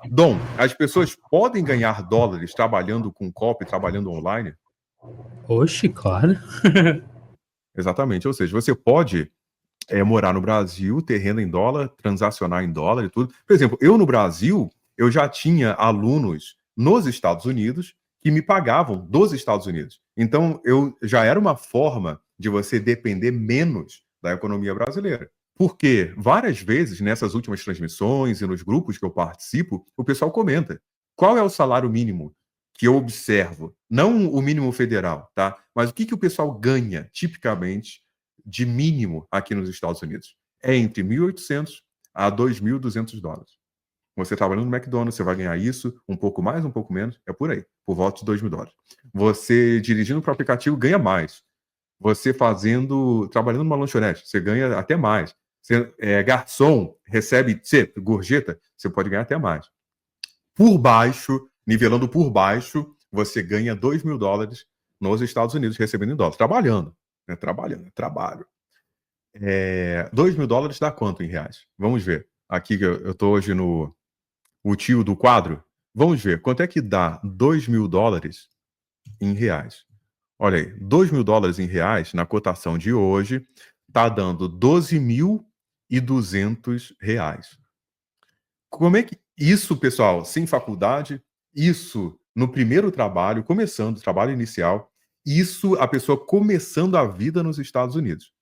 Dom, as pessoas podem ganhar dólares trabalhando com copy, trabalhando online? Oxe, claro. Exatamente, ou seja, você pode morar no Brasil, ter renda em dólar, transacionar em dólar e tudo. Por exemplo, eu no Brasil, eu já tinha alunos nos Estados Unidos que me pagavam dos Estados Unidos. Então, eu já era uma forma de você depender menos da economia brasileira. Porque várias vezes nessas últimas transmissões e nos grupos que eu participo, o pessoal comenta: qual é o salário mínimo que eu observo? Não o mínimo federal, tá? Mas o que o pessoal ganha tipicamente de mínimo aqui nos Estados Unidos? É entre 1.800 a 2.200 dólares. Você trabalhando no McDonald's, você vai ganhar isso, um pouco mais, um pouco menos, é por aí, por volta de 2.000 dólares. Você dirigindo para o aplicativo ganha mais. Você trabalhando numa lanchonete, você ganha até mais. Você garçom, recebe gorjeta, você pode ganhar até mais. Por baixo, nivelando por baixo, você ganha 2.000 dólares nos Estados Unidos, recebendo em dólares, trabalhando. Trabalhando, trabalho. 2.000 dólares dá quanto em reais? Vamos ver. Aqui eu estou hoje no o tio do quadro. Vamos ver quanto é que dá 2.000 dólares em reais. Olha aí, 2.000 dólares em reais, na cotação de hoje, está dando 12.200 reais. Como é que isso, pessoal, sem faculdade, isso no primeiro trabalho, começando o trabalho inicial, isso a pessoa começando a vida nos Estados Unidos.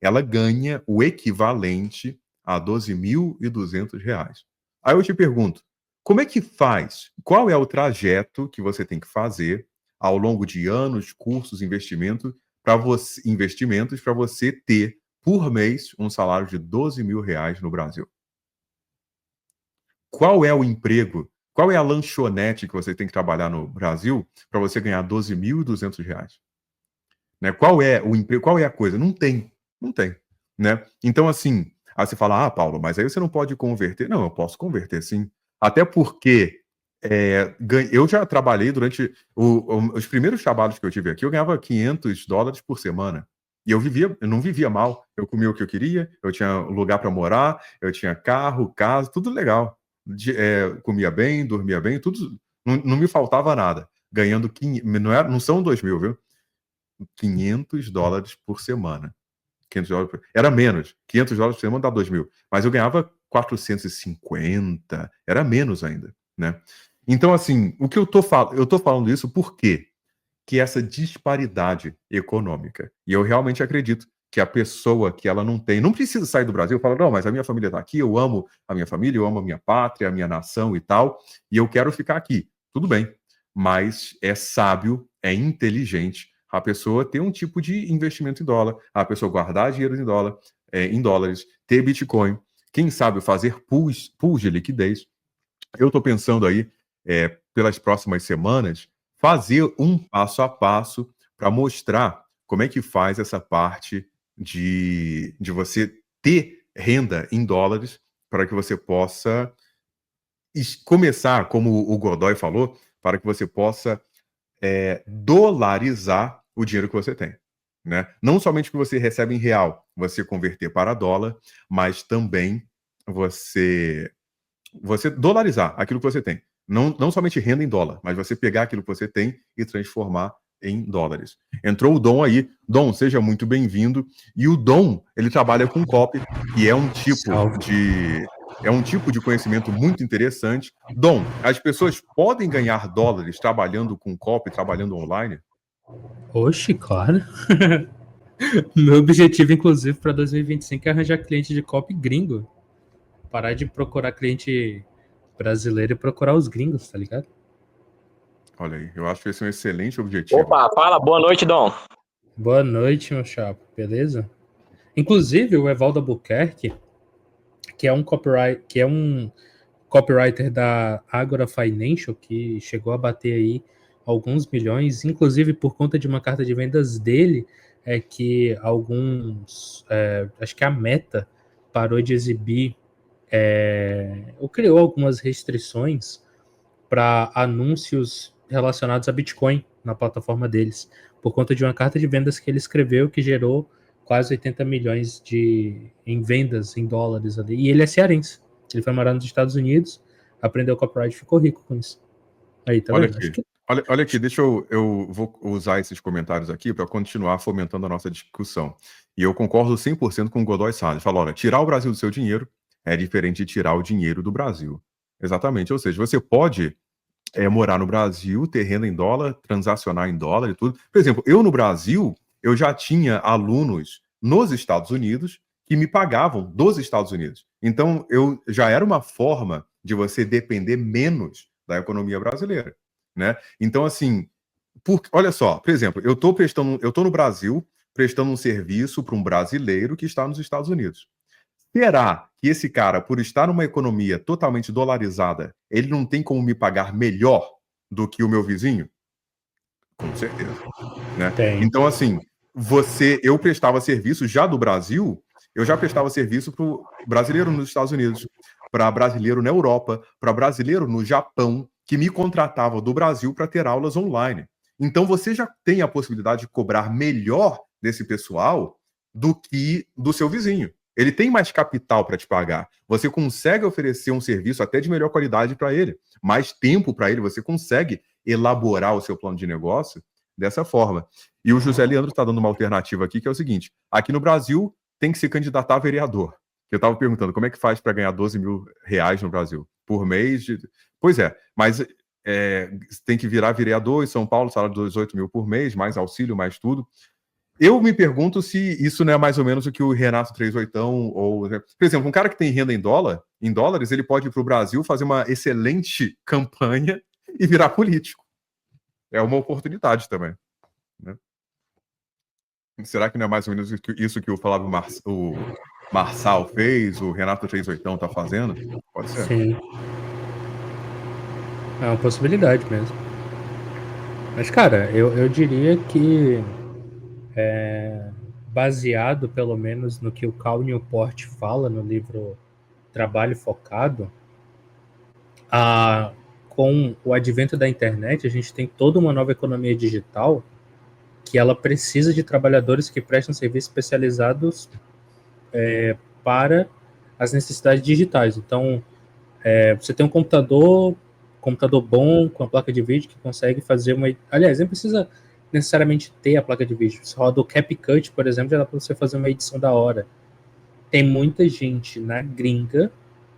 Ela ganha o equivalente a 12.200 reais. Aí eu te pergunto, como é que faz? Qual é o trajeto que você tem que fazer ao longo de anos, cursos, investimentos para você ter por mês um salário de 12.000 reais no Brasil? Qual é o emprego? Qual é a lanchonete que você tem que trabalhar no Brasil para você ganhar 12.200 reais? Né? Qual é o emprego? Qual é a coisa? Não tem. Não tem. Né? Então, assim, aí você fala, Paulo, mas aí você não pode converter. Não, eu posso converter sim. Até porque eu já trabalhei durante os primeiros trabalhos que eu tive aqui, eu ganhava 500 dólares por semana. E eu não vivia mal. Eu comia o que eu queria, eu tinha lugar para morar, eu tinha carro, casa, tudo legal. Comia bem, dormia bem, tudo. Não me faltava nada. Ganhando 500, não são 2.000, viu? 500 dólares por semana. 500 dólares era menos. 500 dólares por semana dá 2.000. Mas eu ganhava 450. Era menos ainda, né? Então, assim, o que eu tô falando isso por quê? Que essa disparidade econômica. E eu realmente acredito que a pessoa que ela não precisa sair do Brasil, fala, não, mas a minha família está aqui, eu amo a minha família, eu amo a minha pátria, a minha nação e tal, e eu quero ficar aqui. Tudo bem, mas é sábio, é inteligente a pessoa ter um tipo de investimento em dólar, a pessoa guardar dinheiro em dólares, ter Bitcoin, quem sabe fazer pools de liquidez. Eu estou pensando aí, pelas próximas semanas, fazer um passo a passo para mostrar como é que faz essa parte de você ter renda em dólares para que você possa começar, como o Godoy falou, para que você possa dolarizar o dinheiro que você tem. Né? Não somente o que você recebe em real, você converter para dólar, mas também você dolarizar aquilo que você tem. Não somente renda em dólar, mas você pegar aquilo que você tem e transformar em dólares. Entrou o Dom aí. Dom, seja muito bem-vindo. E o Dom, ele trabalha com copy, que é um tipo de conhecimento muito interessante. Dom, as pessoas podem ganhar dólares trabalhando com copy, trabalhando online? Oxe, claro. Meu objetivo, inclusive, para 2025 é arranjar cliente de copy gringo. Parar de procurar cliente brasileiro e procurar os gringos, tá ligado? Olha aí, eu acho que esse é um excelente objetivo. Opa, fala, boa noite, Dom. Boa noite, meu chapa, beleza? Inclusive, o Evaldo Albuquerque, que é um copywriter da Agora Financial, que chegou a bater aí alguns milhões, inclusive por conta de uma carta de vendas dele, é que acho que a Meta parou de exibir, ou criou algumas restrições para anúncios relacionados a Bitcoin na plataforma deles, por conta de uma carta de vendas que ele escreveu que gerou quase 80 milhões em vendas em dólares ali. E ele é cearense. Ele foi morar nos Estados Unidos, aprendeu copyright e ficou rico com isso. Aí, tá Olha vendo? aqui. Olha aqui, deixa eu vou usar esses comentários aqui para continuar fomentando a nossa discussão. E eu concordo 100% com o Godoy Salles. Fala, olha, tirar o Brasil do seu dinheiro é diferente de tirar o dinheiro do Brasil. Exatamente. Ou seja, você pode morar no Brasil, ter renda em dólar, transacionar em dólar e tudo. Por exemplo, eu no Brasil, eu já tinha alunos nos Estados Unidos que me pagavam dos Estados Unidos. Então, eu já era uma forma de você depender menos da economia brasileira, né? Então, assim, olha só, por exemplo, eu tô no Brasil prestando um serviço para um brasileiro que está nos Estados Unidos. Será que esse cara, por estar numa economia totalmente dolarizada, ele não tem como me pagar melhor do que o meu vizinho? Com certeza, né? Tem. Então, assim, eu prestava serviço já do Brasil, eu já prestava serviço para o brasileiro nos Estados Unidos, para brasileiro na Europa, para brasileiro no Japão, que me contratava do Brasil para ter aulas online. Então, você já tem a possibilidade de cobrar melhor desse pessoal do que do seu vizinho. Ele tem mais capital para te pagar. Você consegue oferecer um serviço até de melhor qualidade para ele, mais tempo para ele. Você consegue elaborar o seu plano de negócio dessa forma. E o José Leandro está dando uma alternativa aqui, que é o seguinte: aqui no Brasil tem que se candidatar a vereador. Eu estava perguntando como é que faz para ganhar 12 mil reais no Brasil por mês. Pois é, mas tem que virar vereador em São Paulo, salário de 18 mil por mês, mais auxílio, mais tudo. Eu me pergunto se isso não é mais ou menos o que o Renato 38, ou, por exemplo, um cara que tem renda em dólares, ele pode ir para o Brasil fazer uma excelente campanha e virar político. É uma oportunidade também, né? Será que não é mais ou menos isso que o Flávio o Marçal fez, o Renato 38 está fazendo? Pode ser. Sim. É uma possibilidade mesmo. Mas, cara, eu diria que baseado pelo menos no que o Cal Newport fala no livro Trabalho Focado, com o advento da internet, a gente tem toda uma nova economia digital que ela precisa de trabalhadores que prestam serviços especializados para as necessidades digitais. Então, você tem um computador bom, com a placa de vídeo, que consegue fazer uma... Aliás, nem precisa necessariamente ter a placa de vídeo. Você roda o CapCut, por exemplo, já dá para você fazer uma edição da hora. Tem muita gente na gringa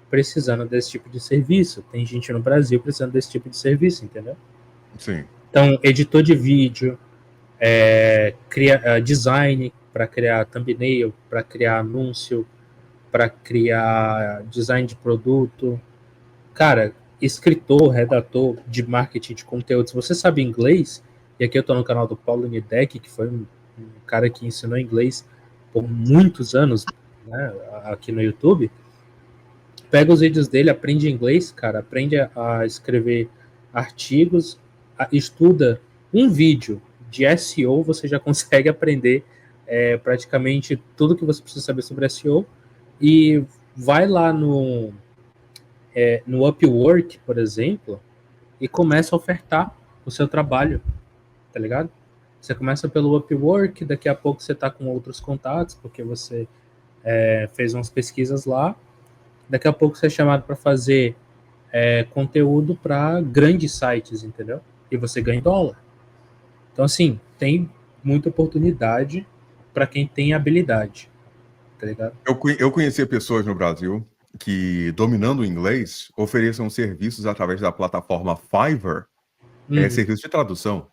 precisando desse tipo de serviço. Tem gente no Brasil precisando desse tipo de serviço, entendeu? Sim. Então, editor de vídeo, design para criar thumbnail, para criar anúncio, para criar design de produto. Cara, escritor, redator de marketing de conteúdo, se você sabe inglês, e aqui eu estou no canal do Paulo Nidec, que foi um cara que ensinou inglês por muitos anos, né, aqui no YouTube, pega os vídeos dele, aprende inglês, cara, aprende a escrever artigos, estuda um vídeo de SEO, você já consegue aprender praticamente tudo que você precisa saber sobre SEO, e vai lá no Upwork, por exemplo, e começa a ofertar o seu trabalho, tá ligado? Você começa pelo Upwork, daqui a pouco você tá com outros contatos, porque você fez umas pesquisas lá, daqui a pouco você é chamado para fazer conteúdo para grandes sites, entendeu? E você ganha em dólar. Então, assim, tem muita oportunidade para quem tem habilidade, tá ligado? Eu conhecia pessoas no Brasil que, dominando o inglês, ofereçam serviços através da plataforma Fiverr, serviço de tradução.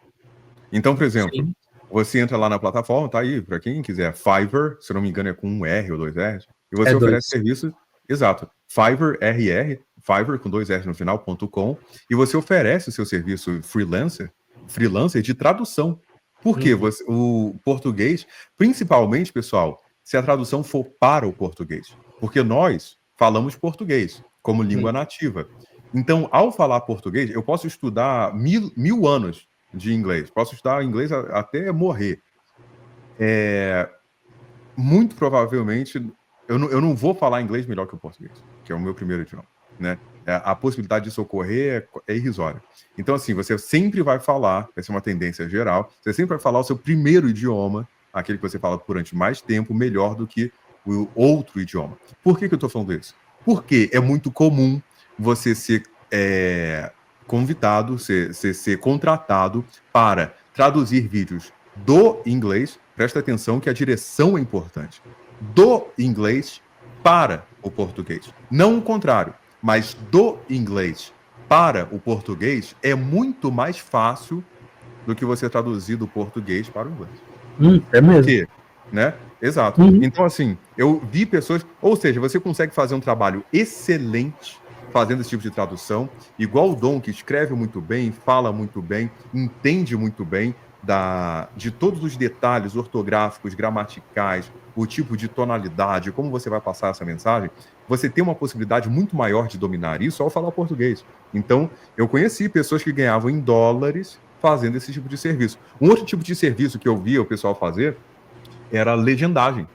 Então, por exemplo, sim, você entra lá na plataforma, tá aí, para quem quiser, Fiverr, se não me engano é com um R ou dois R's, e você oferece serviço, exato, Fiverr, Fiverr com dois R's no final.com, e você oferece o seu serviço freelancer de tradução. Por quê? O português, principalmente, pessoal, se a tradução for para o português, porque nós falamos português como língua nativa. Então, ao falar português, eu posso estudar mil anos de inglês, posso estudar inglês até morrer. Muito provavelmente, eu não vou falar inglês melhor que o português, que é o meu primeiro idioma, né? A possibilidade disso ocorrer é irrisória. Então, assim, você sempre vai falar, vai ser uma tendência geral, você sempre vai falar o seu primeiro idioma, aquele que você fala durante mais tempo, melhor do que o outro idioma. Por que eu estou falando isso? Porque é muito comum você ser convidado, ser contratado para traduzir vídeos do inglês, presta atenção que a direção é importante, do inglês para o português. Não o contrário, mas do inglês para o português é muito mais fácil do que você traduzir do português para o inglês. É mesmo. Por quê? Né? Exato. Então, assim, eu vi pessoas... Ou seja, você consegue fazer um trabalho excelente fazendo esse tipo de tradução, igual o Dom, que escreve muito bem, fala muito bem, entende muito bem de todos os detalhes ortográficos, gramaticais, o tipo de tonalidade, como você vai passar essa mensagem, você tem uma possibilidade muito maior de dominar isso ao falar português. Então, eu conheci pessoas que ganhavam em dólares fazendo esse tipo de serviço. Um outro tipo de serviço que eu via o pessoal fazer era legendagem.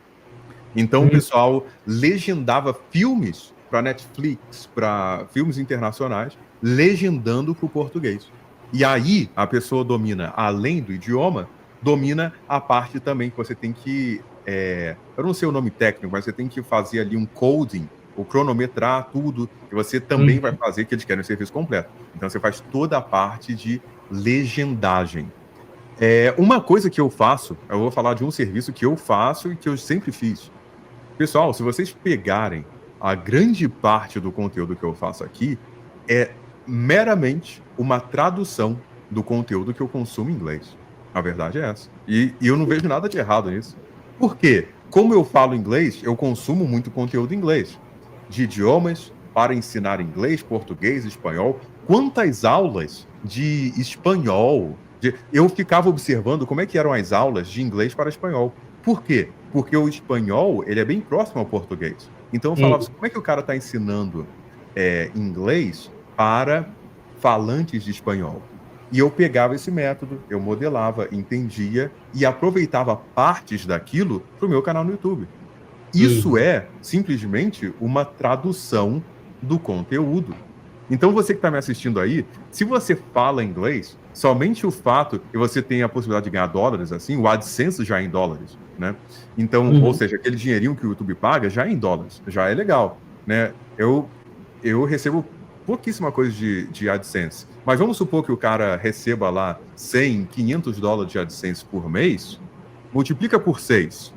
Então, o pessoal legendava filmes para Netflix, para filmes internacionais, legendando para o português. E aí, a pessoa domina, além do idioma, domina a parte também que você tem que... eu não sei o nome técnico, mas você tem que fazer ali um coding, ou cronometrar tudo, que você também vai fazer, que eles querem o serviço completo. Então, você faz toda a parte de legendagem. Uma coisa que eu faço, eu vou falar de um serviço que eu faço e que eu sempre fiz. Pessoal, se vocês pegarem a grande parte do conteúdo que eu faço aqui, é meramente uma tradução do conteúdo que eu consumo em inglês. A verdade é essa. E eu não vejo nada de errado nisso. Por quê? Como eu falo inglês, eu consumo muito conteúdo em inglês. De idiomas, para ensinar inglês, português, espanhol. Quantas aulas de espanhol... Eu ficava observando como é que eram as aulas de inglês para espanhol. Por quê? Porque o espanhol, ele é bem próximo ao português. Então eu falava assim, como é que o cara está ensinando inglês para falantes de espanhol? E eu pegava esse método, eu modelava, entendia e aproveitava partes daquilo para o meu canal no YouTube. Isso é simplesmente uma tradução do conteúdo. Então você que está me assistindo aí, se você fala inglês, somente o fato que você tem a possibilidade de ganhar dólares, assim, o AdSense já é em dólares, né? Então, ou seja, aquele dinheirinho que o YouTube paga já é em dólares, já é legal, né? Eu recebo pouquíssima coisa de AdSense, mas vamos supor que o cara receba lá 100, 500 dólares de AdSense por mês, multiplica por 6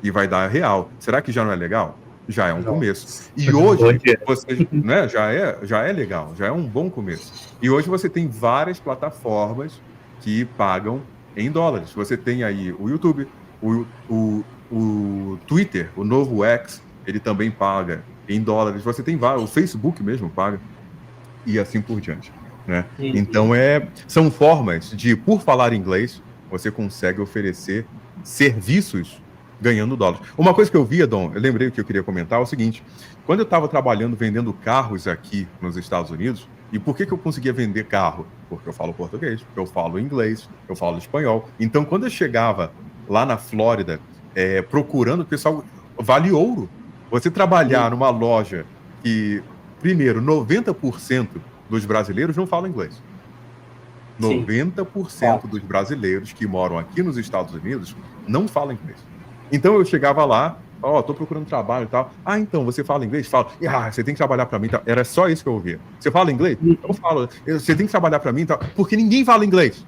e vai dar real. Será que já não é legal? Já é um começo. E hoje, você, né, já é legal, já é um bom começo. E hoje você tem várias plataformas que pagam em dólares. Você tem aí o YouTube, o Twitter, o novo X, ele também paga em dólares. Você tem vários, o Facebook mesmo paga, e assim por diante. Né? Então, são formas de, por falar inglês, você consegue oferecer serviços ganhando dólares. Uma coisa que eu via, Dom, eu lembrei que eu queria comentar, é o seguinte: quando eu estava trabalhando, vendendo carros aqui nos Estados Unidos, e por que eu conseguia vender carro? Porque eu falo português, eu falo inglês, eu falo espanhol. Então, quando eu chegava lá na Flórida, procurando, o pessoal, vale ouro. Você trabalhar numa loja que, primeiro, 90% dos brasileiros não falam inglês. 90% dos brasileiros que moram aqui nos Estados Unidos não falam inglês. Então eu chegava lá, tô procurando trabalho e tal. Então, você fala inglês? Fala. Você tem que trabalhar para mim. Tá? Era só isso que eu ouvia. Você fala inglês? Eu falo. Você tem que trabalhar para mim, tá? Porque ninguém fala inglês.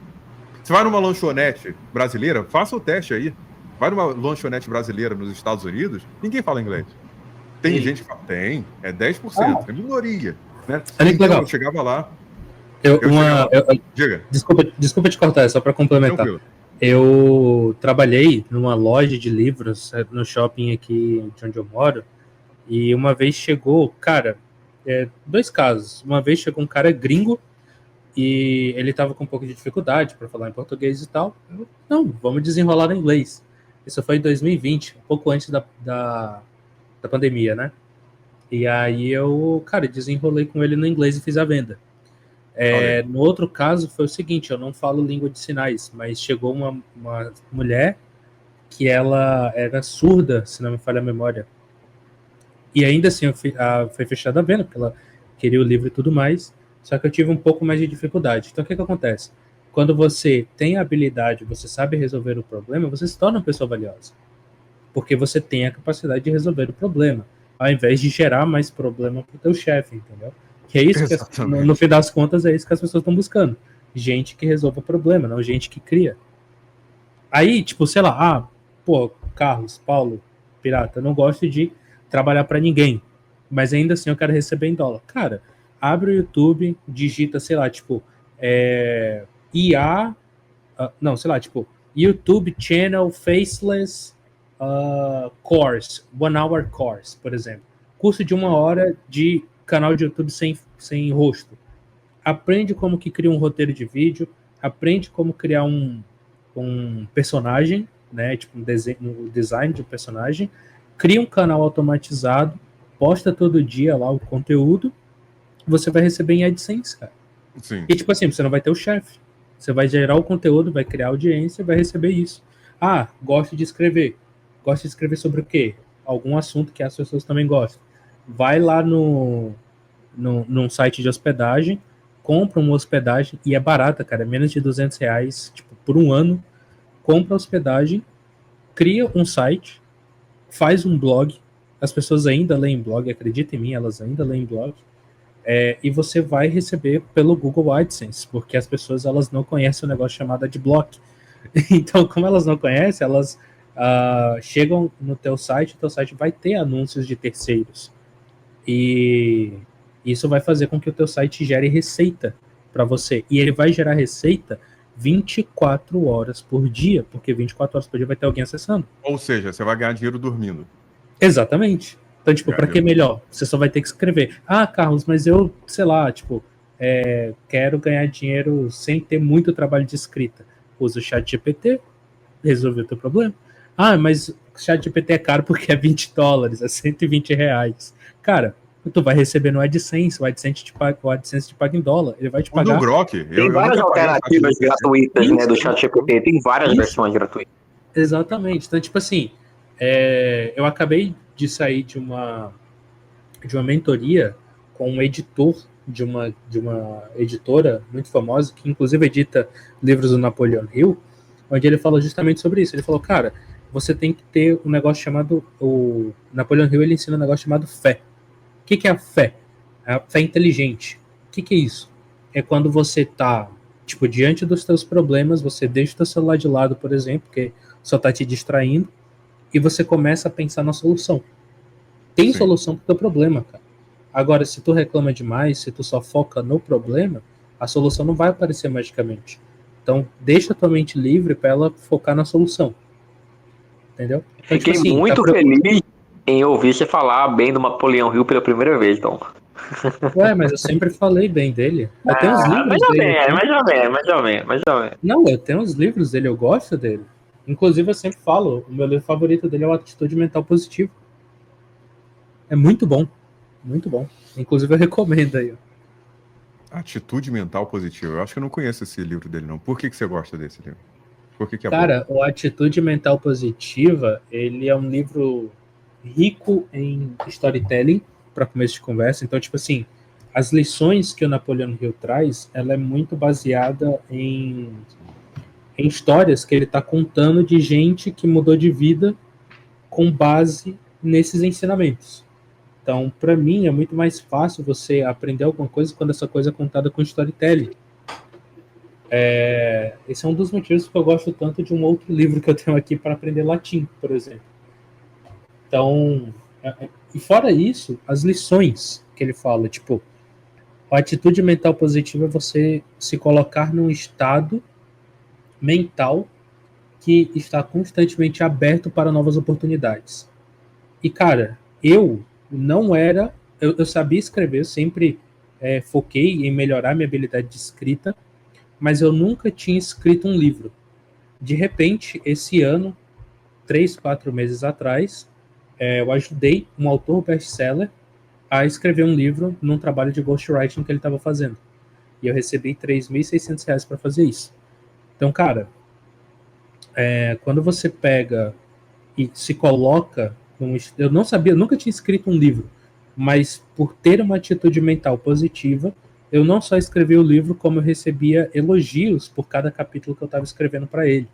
Você vai numa lanchonete brasileira, faça o teste aí. Vai numa lanchonete brasileira nos Estados Unidos, ninguém fala inglês. Tem gente que fala, é 10%, é minoria. Né? Então, legal. Eu chegava lá. Diga. Desculpa te cortar, só para complementar. Tranquilo. Eu trabalhei numa loja de livros no shopping aqui de onde eu moro, e uma vez chegou, cara, dois casos. Uma vez chegou um cara gringo e ele tava com um pouco de dificuldade para falar em português e tal. Não, vamos desenrolar em inglês. Isso foi em 2020, um pouco antes da pandemia, né? E aí eu, cara, desenrolei com ele no inglês e fiz a venda. No outro caso foi o seguinte: eu não falo língua de sinais, mas chegou uma mulher que ela era surda, se não me falha a memória, e ainda assim foi fechada a venda, porque ela queria o livro e tudo mais, só que eu tive um pouco mais de dificuldade. Então o que acontece? Quando você tem a habilidade, você sabe resolver o problema, você se torna uma pessoa valiosa, porque você tem a capacidade de resolver o problema, ao invés de gerar mais problema para o teu chefe, entendeu? Que é isso que, Exatamente. no fim das contas, é isso que as pessoas estão buscando. Gente que resolva o problema, não gente que cria. Aí, tipo, sei lá, pô, Carlos, Paulo, pirata, eu não gosto de trabalhar para ninguém, mas ainda assim eu quero receber em dólar. Cara, abre o YouTube, digita, sei lá, tipo, IA, não, sei lá, tipo, YouTube Channel Faceless Course, One Hour Course, por exemplo. Curso de 1 hora de canal de YouTube sem rosto. Aprende como que cria um roteiro de vídeo, aprende como criar um personagem, né? Tipo um design de um personagem, cria um canal automatizado, posta todo dia lá o conteúdo, você vai receber em AdSense, cara. Sim. E tipo assim, você não vai ter o chefe. Você vai gerar o conteúdo, vai criar audiência, vai receber isso. Ah, gosto de escrever. Gosto de escrever sobre o quê? Algum assunto que as pessoas também gostam. Vai lá num site de hospedagem, compra uma hospedagem, e é barata, cara, é menos de R$ 200, tipo, por um ano, compra a hospedagem, cria um site, faz um blog, as pessoas ainda leem blog, acredita em mim, elas ainda leem blog, e você vai receber pelo Google AdSense, porque as pessoas elas não conhecem o negócio chamado Adblock. Então, como elas não conhecem, elas chegam no teu site, o teu site vai ter anúncios de terceiros. E isso vai fazer com que o teu site gere receita para você. E ele vai gerar receita 24 horas por dia, porque 24 horas por dia vai ter alguém acessando. Ou seja, você vai ganhar dinheiro dormindo. Exatamente. Então, tipo, para que melhor? Você só vai ter que escrever. Ah, Carlos, mas eu, sei lá, tipo, quero ganhar dinheiro sem ter muito trabalho de escrita. Usa o chat GPT, resolveu o teu problema. Ah, mas o chat GPT é caro porque é $20, é R$ 120. Cara, tu vai receber no AdSense, o AdSense te paga em dólar, ele vai te O do pagar. Grok, Tem várias alternativas gratuitas, né, do ChatGPT, tem várias versões gratuitas. Exatamente. Então, tipo assim, eu acabei de sair de uma mentoria com um editor de uma editora muito famosa, que inclusive edita livros do Napoleon Hill, onde ele falou justamente sobre isso. Ele falou, cara, você tem que ter um negócio chamado... O Napoleon Hill, ele ensina um negócio chamado fé. O que é a fé? A fé inteligente. O que é isso? É quando você tá, tipo, diante dos teus problemas, você deixa o teu celular de lado, por exemplo, porque só tá te distraindo, e você começa a pensar na solução. Tem Sim. solução pro teu problema, cara. Agora, se tu reclama demais, se tu só foca no problema, a solução não vai aparecer magicamente. Então, deixa a tua mente livre para ela focar na solução. Entendeu? Então, Fiquei tipo assim, muito feliz em ouvir você falar bem do Napoleão Hill pela primeira vez, Tom. Ué, mas eu sempre falei bem dele. Eu tenho os livros dele. Mais ou menos. Não, eu tenho os livros dele, eu gosto dele. Inclusive, eu sempre falo, o meu livro favorito dele é o Atitude Mental Positiva. É muito bom. Muito bom. Inclusive, eu recomendo aí. Atitude Mental Positiva. Eu acho que eu não conheço esse livro dele, não. Por que você gosta desse livro? Por que é Cara, bom? o Atitude Mental Positiva, ele é um livro rico em storytelling para começo de conversa. Então, tipo assim, as lições que o Napoleon Hill traz, ela é muito baseada em histórias que ele está contando de gente que mudou de vida com base nesses ensinamentos. Então, para mim, é muito mais fácil você aprender alguma coisa quando essa coisa é contada com storytelling. Esse é um dos motivos que eu gosto tanto de um outro livro que eu tenho aqui para aprender latim, por exemplo. Então, e fora isso, as lições que ele fala, tipo, a atitude mental positiva é você se colocar num estado mental que está constantemente aberto para novas oportunidades. E, cara, eu não era... Eu sabia escrever, eu sempre foquei em melhorar minha habilidade de escrita, mas eu nunca tinha escrito um livro. De repente, esse ano, 3, 4 meses atrás, eu ajudei um autor best-seller a escrever um livro num trabalho de ghostwriting que ele estava fazendo. E eu recebi R$ 3.600 para fazer isso. Então, cara, quando você pega e se coloca... Eu não sabia, eu nunca tinha escrito um livro, mas por ter uma atitude mental positiva, eu não só escrevi o livro, como eu recebia elogios por cada capítulo que eu estava escrevendo para ele.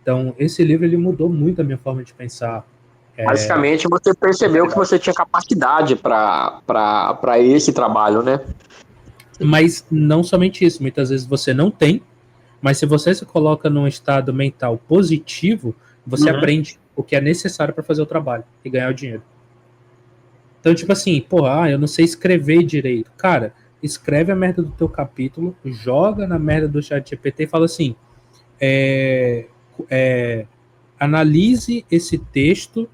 Então, esse livro ele mudou muito a minha forma de pensar, Basicamente, você percebeu que você tinha capacidade para esse trabalho, né? Mas não somente isso, muitas vezes você não tem, mas se você se coloca num estado mental positivo, você aprende o que é necessário para fazer o trabalho e ganhar o dinheiro. Então, tipo assim, porra, eu não sei escrever direito. Cara, escreve a merda do teu capítulo, joga na merda do chat GPT e fala assim, analise esse texto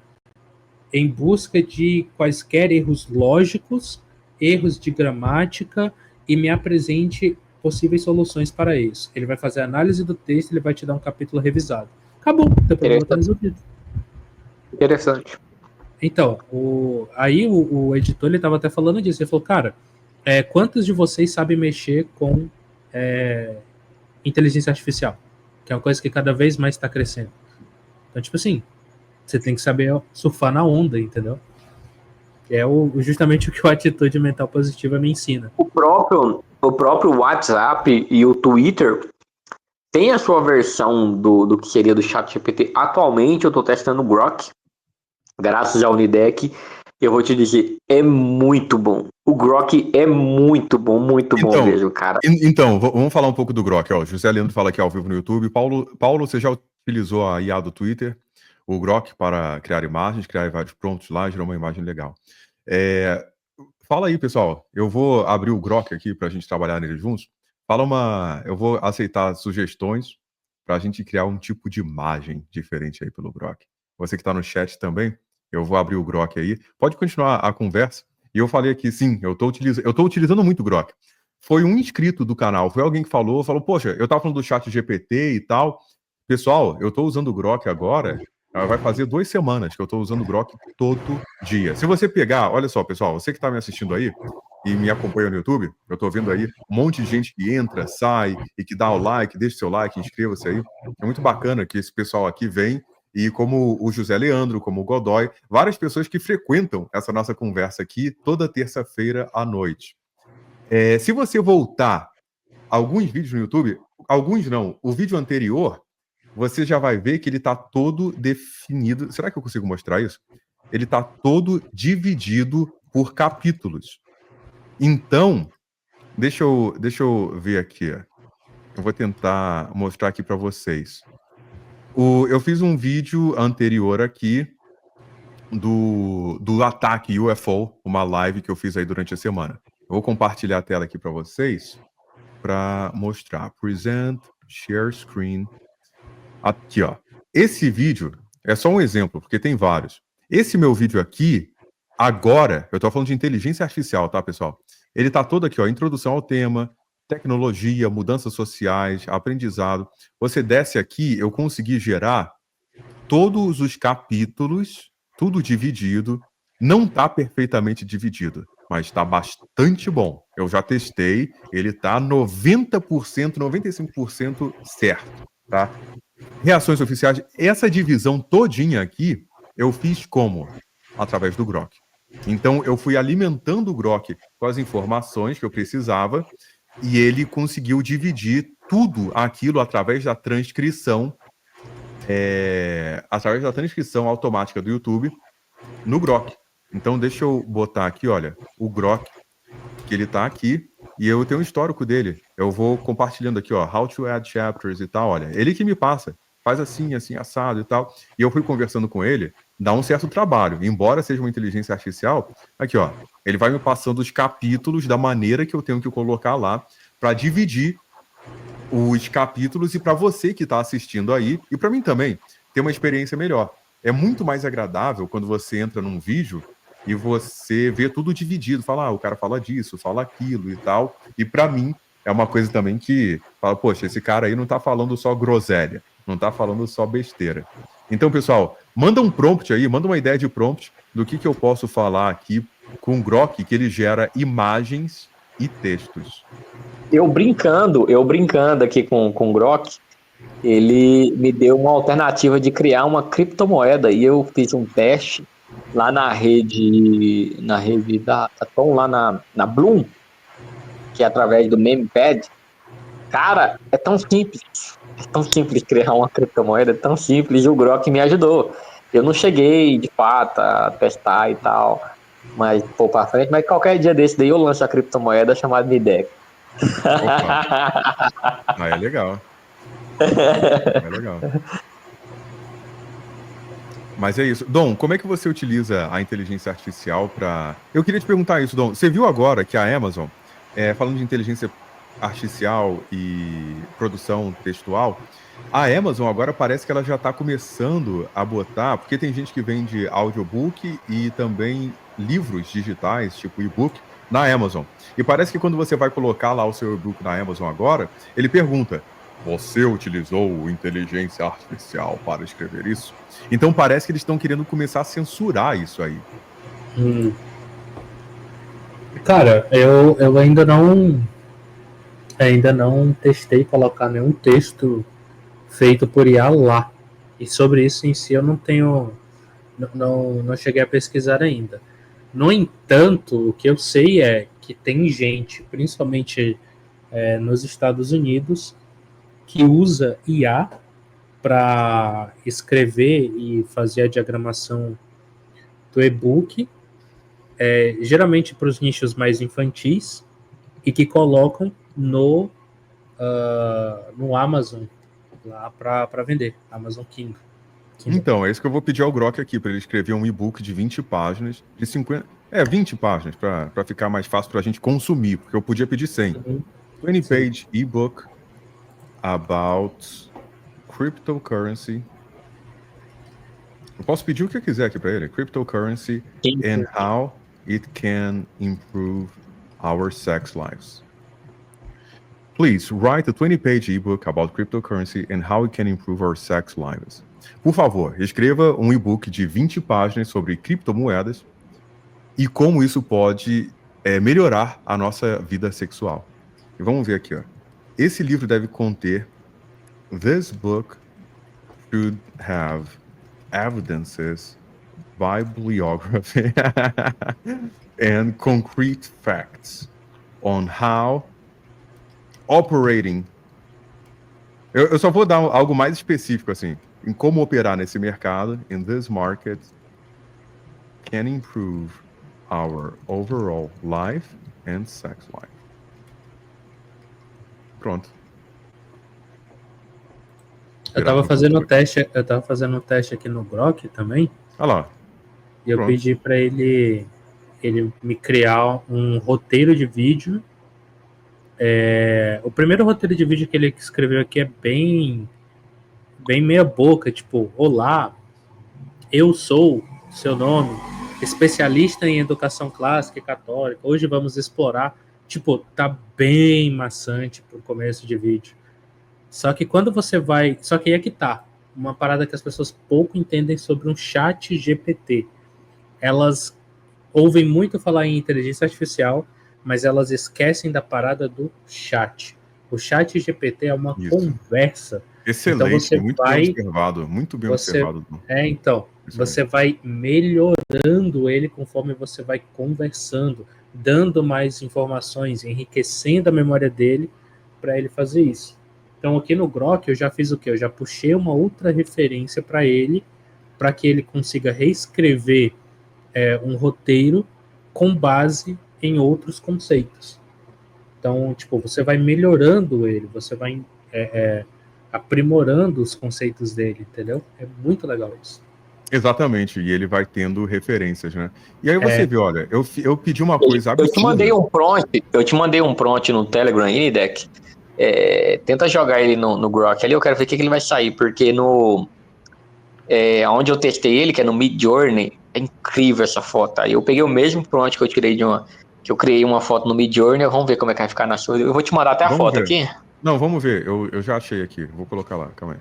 em busca de quaisquer erros lógicos, erros de gramática e me apresente possíveis soluções para isso. Ele vai fazer a análise do texto, ele vai te dar um capítulo revisado. Acabou, o teu problema está resolvido. Interessante. Então, o editor ele estava até falando disso. Ele falou, cara, quantos de vocês sabem mexer com inteligência artificial? Que é uma coisa que cada vez mais está crescendo. Então, tipo assim, você tem que saber surfar na onda, entendeu? É justamente o que o Atitude Mental Positiva me ensina. O próprio WhatsApp e o Twitter tem a sua versão do que seria do ChatGPT. Atualmente eu estou testando o Grok, graças ao Unideck. Eu vou te dizer, é muito bom. O Grok é muito bom mesmo, cara. Então, vamos falar um pouco do Grok. Ó, José Leandro fala aqui ao vivo no YouTube. Paulo, você já utilizou a IA do Twitter, o Grok, para criar imagens, criar vários prompts lá, gerar uma imagem legal. Fala aí, pessoal. Eu vou abrir o Grok aqui para a gente trabalhar nele juntos. Eu vou aceitar sugestões para a gente criar um tipo de imagem diferente aí pelo Grok. Você que está no chat também, eu vou abrir o Grok aí. Pode continuar a conversa. E eu falei aqui, sim, eu estou utilizando muito o Grok. Foi um inscrito do canal, foi alguém que falou, poxa, eu estava falando do chat GPT e tal. Pessoal, eu estou usando o Grok agora, vai fazer 2 semanas que eu estou usando o Grok todo dia. Se você pegar, olha só, pessoal, você que está me assistindo aí e me acompanha no YouTube, eu estou vendo aí um monte de gente que entra, sai e que dá o like, deixa o seu like, inscreva-se aí. É muito bacana que esse pessoal aqui vem e como o José Leandro, como o Godoy, várias pessoas que frequentam essa nossa conversa aqui toda terça-feira à noite. Se você voltar alguns vídeos no YouTube, alguns não, o vídeo anterior, você já vai ver que ele está todo definido. Será que eu consigo mostrar isso? Ele está todo dividido por capítulos. Então, deixa eu ver aqui. Eu vou tentar mostrar aqui para vocês. Eu fiz um vídeo anterior aqui do ataque UFO, uma live que eu fiz aí durante a semana. Eu vou compartilhar a tela aqui para vocês para mostrar. Present, share screen. Aqui, ó. Esse vídeo é só um exemplo, porque tem vários. Esse meu vídeo aqui, agora, eu tô falando de inteligência artificial, tá, pessoal? Ele tá todo aqui, ó, introdução ao tema, tecnologia, mudanças sociais, aprendizado. Você desce aqui, eu consegui gerar todos os capítulos, tudo dividido. Não tá perfeitamente dividido, mas tá bastante bom. Eu já testei, ele tá 90%, 95% certo, tá? Reações oficiais, essa divisão todinha aqui, eu fiz como? Através do Grok. Então, eu fui alimentando o Grok com as informações que eu precisava e ele conseguiu dividir tudo aquilo através da transcrição automática do YouTube no Grok. Então, deixa eu botar aqui, olha, o Grok, que ele tá aqui, e eu tenho um histórico dele. Eu vou compartilhando aqui, ó, how to add chapters e tal, olha. Ele que me passa, faz assim, assim, assado e tal. E eu fui conversando com ele, dá um certo trabalho. Embora seja uma inteligência artificial, aqui, ó, ele vai me passando os capítulos da maneira que eu tenho que colocar lá para dividir os capítulos e para você que está assistindo aí, e para mim também, ter uma experiência melhor. É muito mais agradável quando você entra num vídeo e você vê tudo dividido, fala, o cara fala disso, fala aquilo e tal. E para mim é uma coisa também que fala, poxa, esse cara aí não tá falando só groselha, não tá falando só besteira. Então, pessoal, manda um prompt aí, manda uma ideia de prompt do que eu posso falar aqui com o Grok, que ele gera imagens e textos. Eu brincando aqui com o Grok, ele me deu uma alternativa de criar uma criptomoeda e eu fiz um teste lá na rede da Tom, lá na Bloom, que é através do MemePad. Cara, é tão simples criar uma criptomoeda, é tão simples, e o Grok me ajudou. Eu não cheguei, de fato, a testar e tal, mas pô, pra frente, mas qualquer dia desse daí eu lanço a criptomoeda chamada Nidec. Opa, é legal. É legal. Mas é isso. Dom, como é que você utiliza a inteligência artificial para... Eu queria te perguntar isso, Dom. Você viu agora que a Amazon, falando de inteligência artificial e produção textual, a Amazon agora parece que ela já está começando a botar, porque tem gente que vende audiobook e também livros digitais, tipo e-book, na Amazon. E parece que quando você vai colocar lá o seu e-book na Amazon agora, ele pergunta: você utilizou inteligência artificial para escrever isso? Então parece que eles estão querendo começar a censurar isso aí. Cara, eu ainda não testei colocar nenhum texto feito por IA lá. E sobre isso em si eu não cheguei a pesquisar ainda. No entanto, o que eu sei é que tem gente, principalmente nos Estados Unidos, que usa IA para escrever e fazer a diagramação do e-book, geralmente para os nichos mais infantis, e que colocam no Amazon lá para vender, Amazon Kindle. Então, é isso que eu vou pedir ao Grok aqui, para ele escrever um e-book de 20 páginas, de 50... 20 páginas, para ficar mais fácil para a gente consumir, porque eu podia pedir 100. 20-page e-book about cryptocurrency. Eu posso pedir o que eu quiser aqui para ele. Cryptocurrency and how it can improve our sex lives. Please write a 20-page e-book about cryptocurrency and how it can improve our sex lives. Por favor, escreva um e-book de 20 páginas sobre criptomoedas e como isso pode melhorar a nossa vida sexual. E vamos ver aqui, ó. Esse livro deve conter... This book should have evidences, bibliography, and concrete facts on how operating... Eu só vou dar algo mais específico, assim, em como operar nesse mercado, in this market, can improve our overall life and sex life. Pronto. Eu tava fazendo um teste aqui no Grok também. Olha lá. E eu pedi para ele me criar um roteiro de vídeo. O primeiro roteiro de vídeo que ele escreveu aqui é bem meia boca, tipo: olá, eu sou seu nome, especialista em educação clássica e católica, hoje vamos explorar. Tipo, tá bem maçante pro começo de vídeo. Só que quando você vai... Só que aí é que tá. Uma parada que as pessoas pouco entendem sobre um chat GPT. Elas ouvem muito falar em inteligência artificial, mas elas esquecem da parada do chat. O chat GPT é uma conversa. Excelente, então você muito bem observado. Muito bem observado. Então, você vai melhorando ele conforme você vai conversando, dando mais informações, enriquecendo a memória dele para ele fazer isso. Então aqui no Grok eu já fiz o quê? Eu já puxei uma outra referência para ele, para que ele consiga reescrever um roteiro com base em outros conceitos. Então, tipo, você vai melhorando ele, você vai aprimorando os conceitos dele, entendeu? É muito legal isso. Exatamente, e ele vai tendo referências, né? E aí você vê, olha, eu pedi uma coisa absurda. Eu te mandei um prompt no Telegram, Nidec. Tenta jogar ele no Grok ali, eu quero ver o que ele vai sair, porque onde eu testei ele, que é no Midjourney, é incrível essa foto. Aí eu peguei o mesmo prompt que eu tirei que eu criei uma foto no Midjourney, vamos ver como é que vai ficar na sua. Eu vou te mandar até a foto aqui. Não, vamos ver, eu já achei aqui, vou colocar lá, calma aí.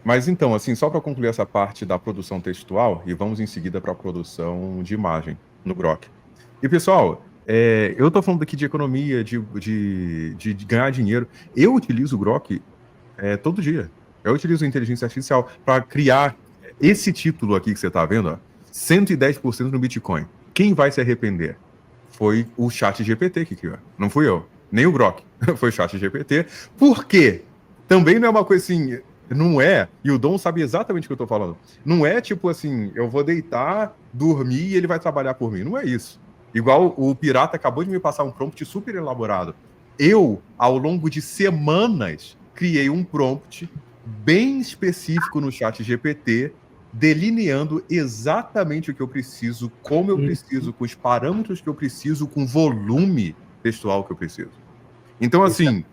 Mas então, assim, só para concluir essa parte da produção textual, e vamos em seguida para a produção de imagem no Grok. E pessoal, eu estou falando aqui de economia, de ganhar dinheiro. Eu utilizo o Grok todo dia. Eu utilizo a inteligência artificial para criar esse título aqui que você está vendo, ó, 110% no Bitcoin. Quem vai se arrepender? Foi o ChatGPT que criou. Não fui eu, nem o Grok. Foi o ChatGPT. Por quê? Também não é uma coisa assim... Não é, e o Dom sabe exatamente o que eu tô falando. Não é tipo assim, eu vou deitar, dormir e ele vai trabalhar por mim. Não é isso. Igual o Pirata acabou de me passar um prompt super elaborado. Eu, ao longo de semanas, criei um prompt bem específico no chat GPT, delineando exatamente o que eu preciso, como eu preciso, com os parâmetros que eu preciso, com o volume textual que eu preciso. Então, assim,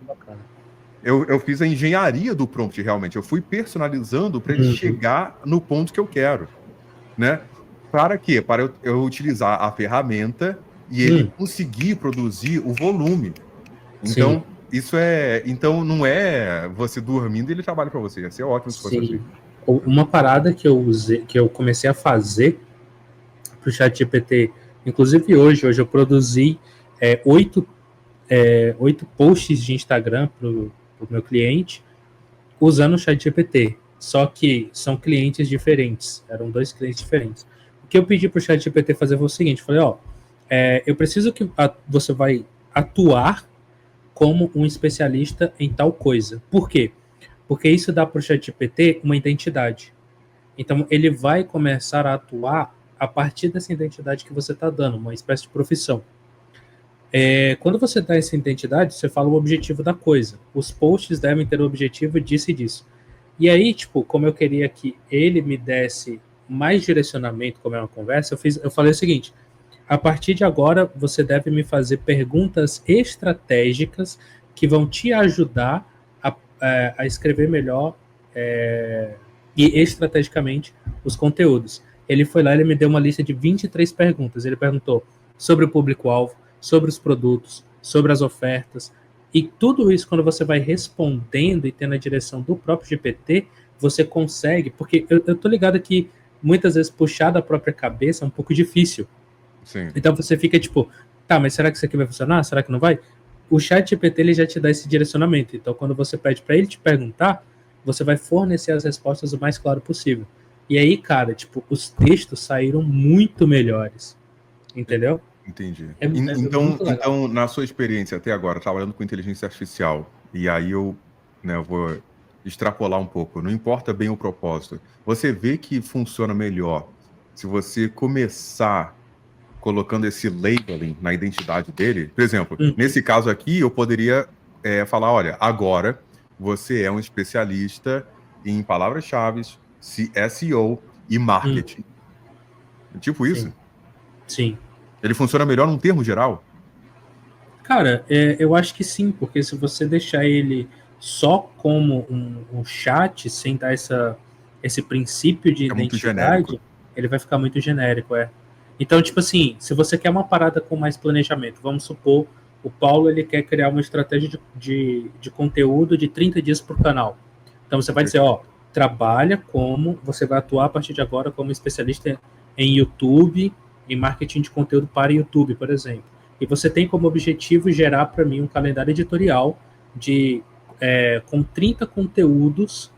eu fiz a engenharia do prompt realmente. Eu fui personalizando para ele chegar no ponto que eu quero, né? Para quê? Para eu utilizar a ferramenta e ele conseguir produzir o volume. Então, então não é você dormindo e ele trabalha para você. Ia ser ótimo se fosse assim. Uma parada que eu usei, que eu comecei a fazer para o ChatGPT, inclusive hoje eu produzi 8 posts de Instagram para o meu cliente usando o ChatGPT. Só que são clientes diferentes. Eram 2 clientes diferentes. O que eu pedi para o ChatGPT fazer foi o seguinte: eu falei, eu preciso que você vai atuar como um especialista em tal coisa. Por quê? Porque isso dá para o ChatGPT uma identidade. Então, ele vai começar a atuar a partir dessa identidade que você está dando, uma espécie de profissão. Quando você dá essa identidade, você fala o objetivo da coisa. Os posts devem ter o objetivo disso e disso. E aí, tipo, como eu queria que ele me desse mais direcionamento, como é uma conversa, eu falei o seguinte: a partir de agora, você deve me fazer perguntas estratégicas que vão te ajudar a escrever melhor e estrategicamente os conteúdos. Ele foi lá, ele me deu uma lista de 23 perguntas. Ele perguntou sobre o público-alvo, sobre os produtos, sobre as ofertas. E tudo isso, quando você vai respondendo e tendo a direção do próprio GPT, você consegue, porque eu tô ligado que muitas vezes puxar da própria cabeça é um pouco difícil. Sim. Então você fica tipo, tá, mas será que isso aqui vai funcionar? Será que não vai? O ChatGPT ele já te dá esse direcionamento. Então quando você pede para ele te perguntar, você vai fornecer as respostas o mais claro possível. E aí, cara, tipo, os textos saíram muito melhores. Entendeu? Entendi. Então, na sua experiência até agora, trabalhando com inteligência artificial, e aí eu vou extrapolar um pouco, não importa bem o propósito, você vê que funciona melhor se você começar colocando esse labeling na identidade dele. Por exemplo, nesse caso aqui, eu poderia falar, olha, agora você é um especialista em palavras-chave, SEO e marketing. Tipo isso? Sim. Ele funciona melhor num termo geral? Cara, eu acho que sim, porque se você deixar ele só como um chat, sem dar esse princípio de identidade, ele vai ficar muito genérico, Então, tipo assim, se você quer uma parada com mais planejamento, vamos supor, o Paulo ele quer criar uma estratégia de conteúdo de 30 dias por canal. Então você vai dizer, você vai atuar a partir de agora como especialista em YouTube, em marketing de conteúdo para YouTube, por exemplo. E você tem como objetivo gerar para mim um calendário editorial com 30 conteúdos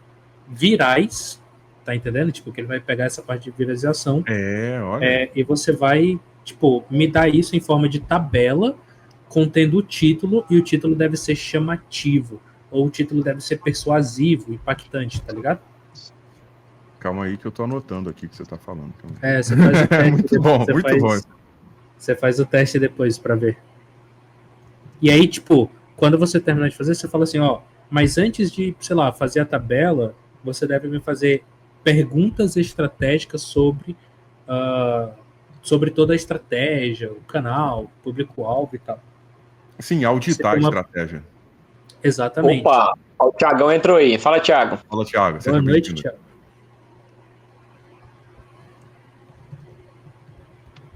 virais, tá entendendo? Tipo, que ele vai pegar essa parte de viralização. Olha. E você vai, tipo, me dar isso em forma de tabela, contendo o título, e o título deve ser chamativo, ou o título deve ser persuasivo, impactante, tá ligado? Calma aí que eu tô anotando aqui o que você tá falando. Você faz o teste. Muito bom, muito bom. Você faz o teste depois para ver. E aí, tipo, quando você terminar de fazer, você fala assim, mas antes de, sei lá, fazer a tabela, você deve me fazer perguntas estratégicas sobre toda a estratégia, o canal, o público-alvo e tal. Sim, auditar a estratégia. Exatamente. Opa, o Thiagão entrou aí. Fala, Thiago. Fala, Thiago. Boa noite, Thiago.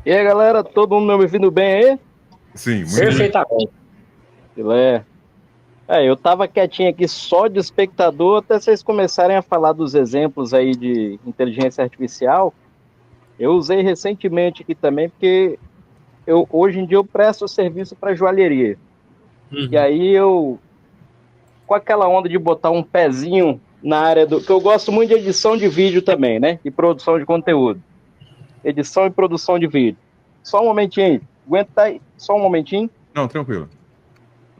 E aí, galera, todo mundo me ouvindo bem aí? Sim, muito perfeitamente. Filé. Eu tava quietinho aqui só de espectador até vocês começarem a falar dos exemplos aí de inteligência artificial. Eu usei recentemente aqui também, porque hoje em dia eu presto serviço para joalheria. E aí com aquela onda de botar um pezinho na área que eu gosto muito de edição de vídeo também, né? E produção de conteúdo. Edição e produção de vídeo. Só um momentinho. Aguenta aí. Só um momentinho. Não, tranquilo.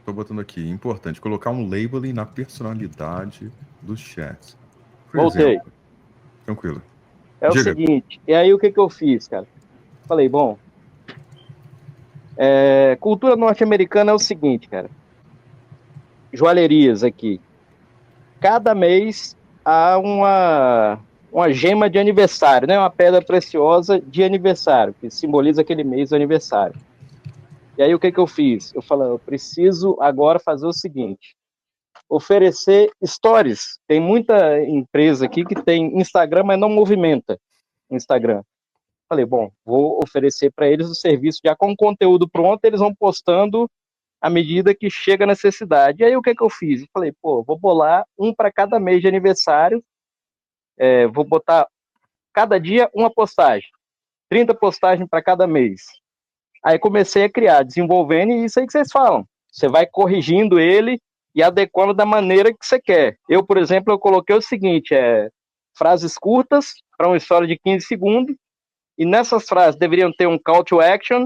Tô botando aqui. Importante. Colocar um labeling na personalidade do chat. Por Voltei. exemplo. Tranquilo. É o Diga. seguinte, e aí o que eu fiz, cara? Falei, bom, cultura norte-americana é o seguinte, cara. Joalherias aqui. Cada mês há uma gema de aniversário, né? Uma pedra preciosa de aniversário, que simboliza aquele mês do aniversário. E aí o que eu fiz? Eu falei, eu preciso agora fazer o seguinte, oferecer stories. Tem muita empresa aqui que tem Instagram, mas não movimenta Instagram. Falei, bom, vou oferecer para eles o serviço já com o conteúdo pronto, eles vão postando à medida que chega a necessidade. E aí o que eu fiz? Eu falei, pô, vou bolar um para cada mês de aniversário, vou botar cada dia uma postagem, 30 postagens para cada mês. Aí comecei a criar, desenvolvendo, e isso aí que vocês falam. Você vai corrigindo ele e adequando da maneira que você quer. Eu, por exemplo, eu coloquei o seguinte, frases curtas para uma história de 15 segundos, e nessas frases deveriam ter um call to action,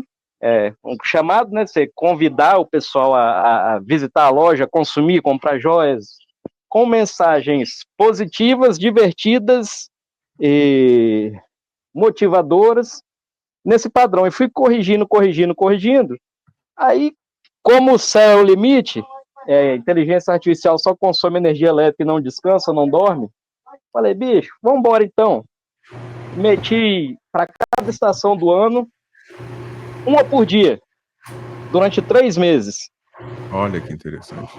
um chamado, né? Você convidar o pessoal a visitar a loja, consumir, comprar joias, com mensagens positivas, divertidas e motivadoras, nesse padrão. E fui corrigindo. Aí, como o céu é o limite, inteligência artificial só consome energia elétrica e não descansa, não dorme. Falei, bicho, vamos embora então. Meti para cada estação do ano, uma por dia, durante 3 meses. Olha que interessante.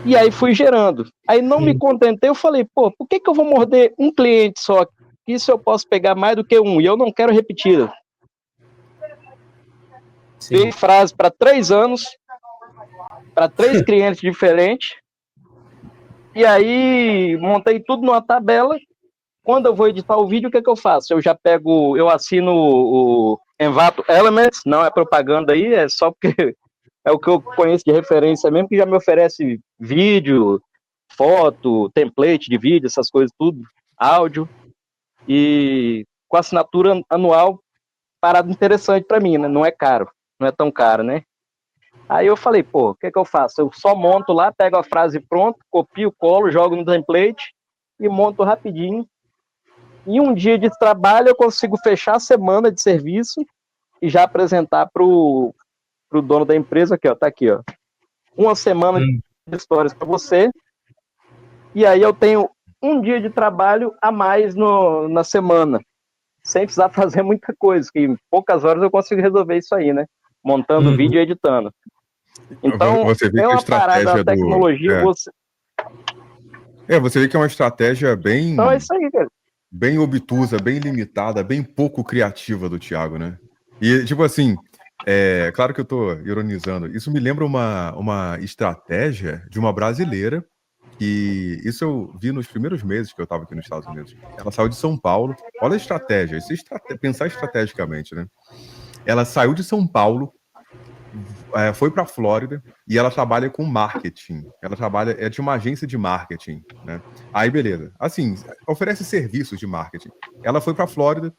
E aí fui gerando. Aí não me contentei, eu falei, pô, por que eu vou morder um cliente só? Isso eu posso pegar mais do que um, e eu não quero repetir. Dei frase para 3 anos, para 3 clientes diferentes, e aí montei tudo numa tabela. Quando eu vou editar o vídeo, o que eu faço? Eu assino o Envato Elements, não é propaganda aí, é só porque é o que eu conheço de referência mesmo, que já me oferece vídeo, foto, template de vídeo, essas coisas tudo, áudio, e com assinatura anual, parada interessante para mim, né? Não é caro, não é tão caro, né? Aí eu falei, pô, o que eu faço? Eu só monto lá, pego a frase pronta, copio, colo, jogo no template e monto rapidinho. Em um dia de trabalho eu consigo fechar a semana de serviço e já apresentar pro dono da empresa aqui, ó, tá aqui, ó. Uma semana de histórias para você. E aí eu tenho um dia de trabalho a mais na semana, sem precisar fazer muita coisa, que em poucas horas eu consigo resolver isso aí, né? Montando vídeo e editando. Então, você vê que a uma parada estratégia da tecnologia, você vê que é uma estratégia bem, então é isso aí, cara. bem obtusa, bem limitada, bem pouco criativa do Thiago, né? E, tipo assim, claro que eu tô ironizando. Isso me lembra uma estratégia de uma brasileira, que isso eu vi nos primeiros meses que eu estava aqui nos Estados Unidos. Ela saiu de São Paulo. Olha a estratégia, pensar estrategicamente, né? Ela saiu de São Paulo, foi para a Flórida e ela trabalha com marketing. Ela trabalha de uma agência de marketing, né? Aí beleza. Assim, oferece serviços de marketing. Ela foi para a Flórida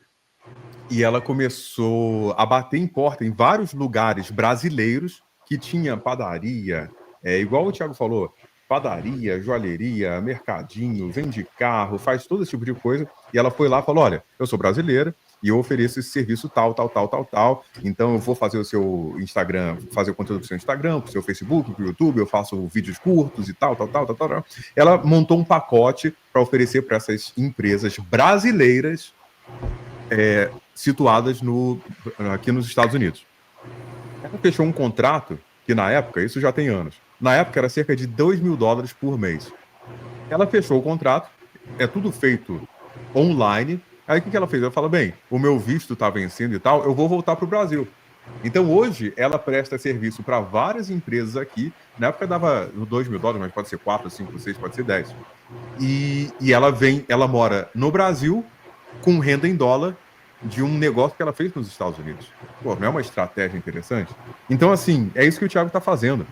e ela começou a bater em porta em vários lugares brasileiros que tinha padaria, igual o Thiago falou, padaria, joalheria, mercadinho, vende carro, faz todo esse tipo de coisa. E ela foi lá e falou: olha, eu sou brasileira e eu ofereço esse serviço tal. Então eu vou fazer o seu Instagram, fazer o conteúdo pro seu Instagram, pro seu Facebook, pro YouTube, eu faço vídeos curtos e tal. Ela montou um pacote para oferecer para essas empresas brasileiras situadas aqui nos Estados Unidos. Ela fechou um contrato que na época, isso já tem anos, na época era cerca de $2.000 por mês. Ela fechou o contrato, é tudo feito online. Aí o que ela fez? Ela falou: bem, o meu visto está vencendo e tal, eu vou voltar para o Brasil. Então hoje ela presta serviço para várias empresas aqui. Na época dava $2.000, mas pode ser 4, 5, 6, pode ser 10. E ela mora no Brasil com renda em dólar de um negócio que ela fez nos Estados Unidos. Pô, não é uma estratégia interessante? Então, assim, é isso que o Thiago está fazendo.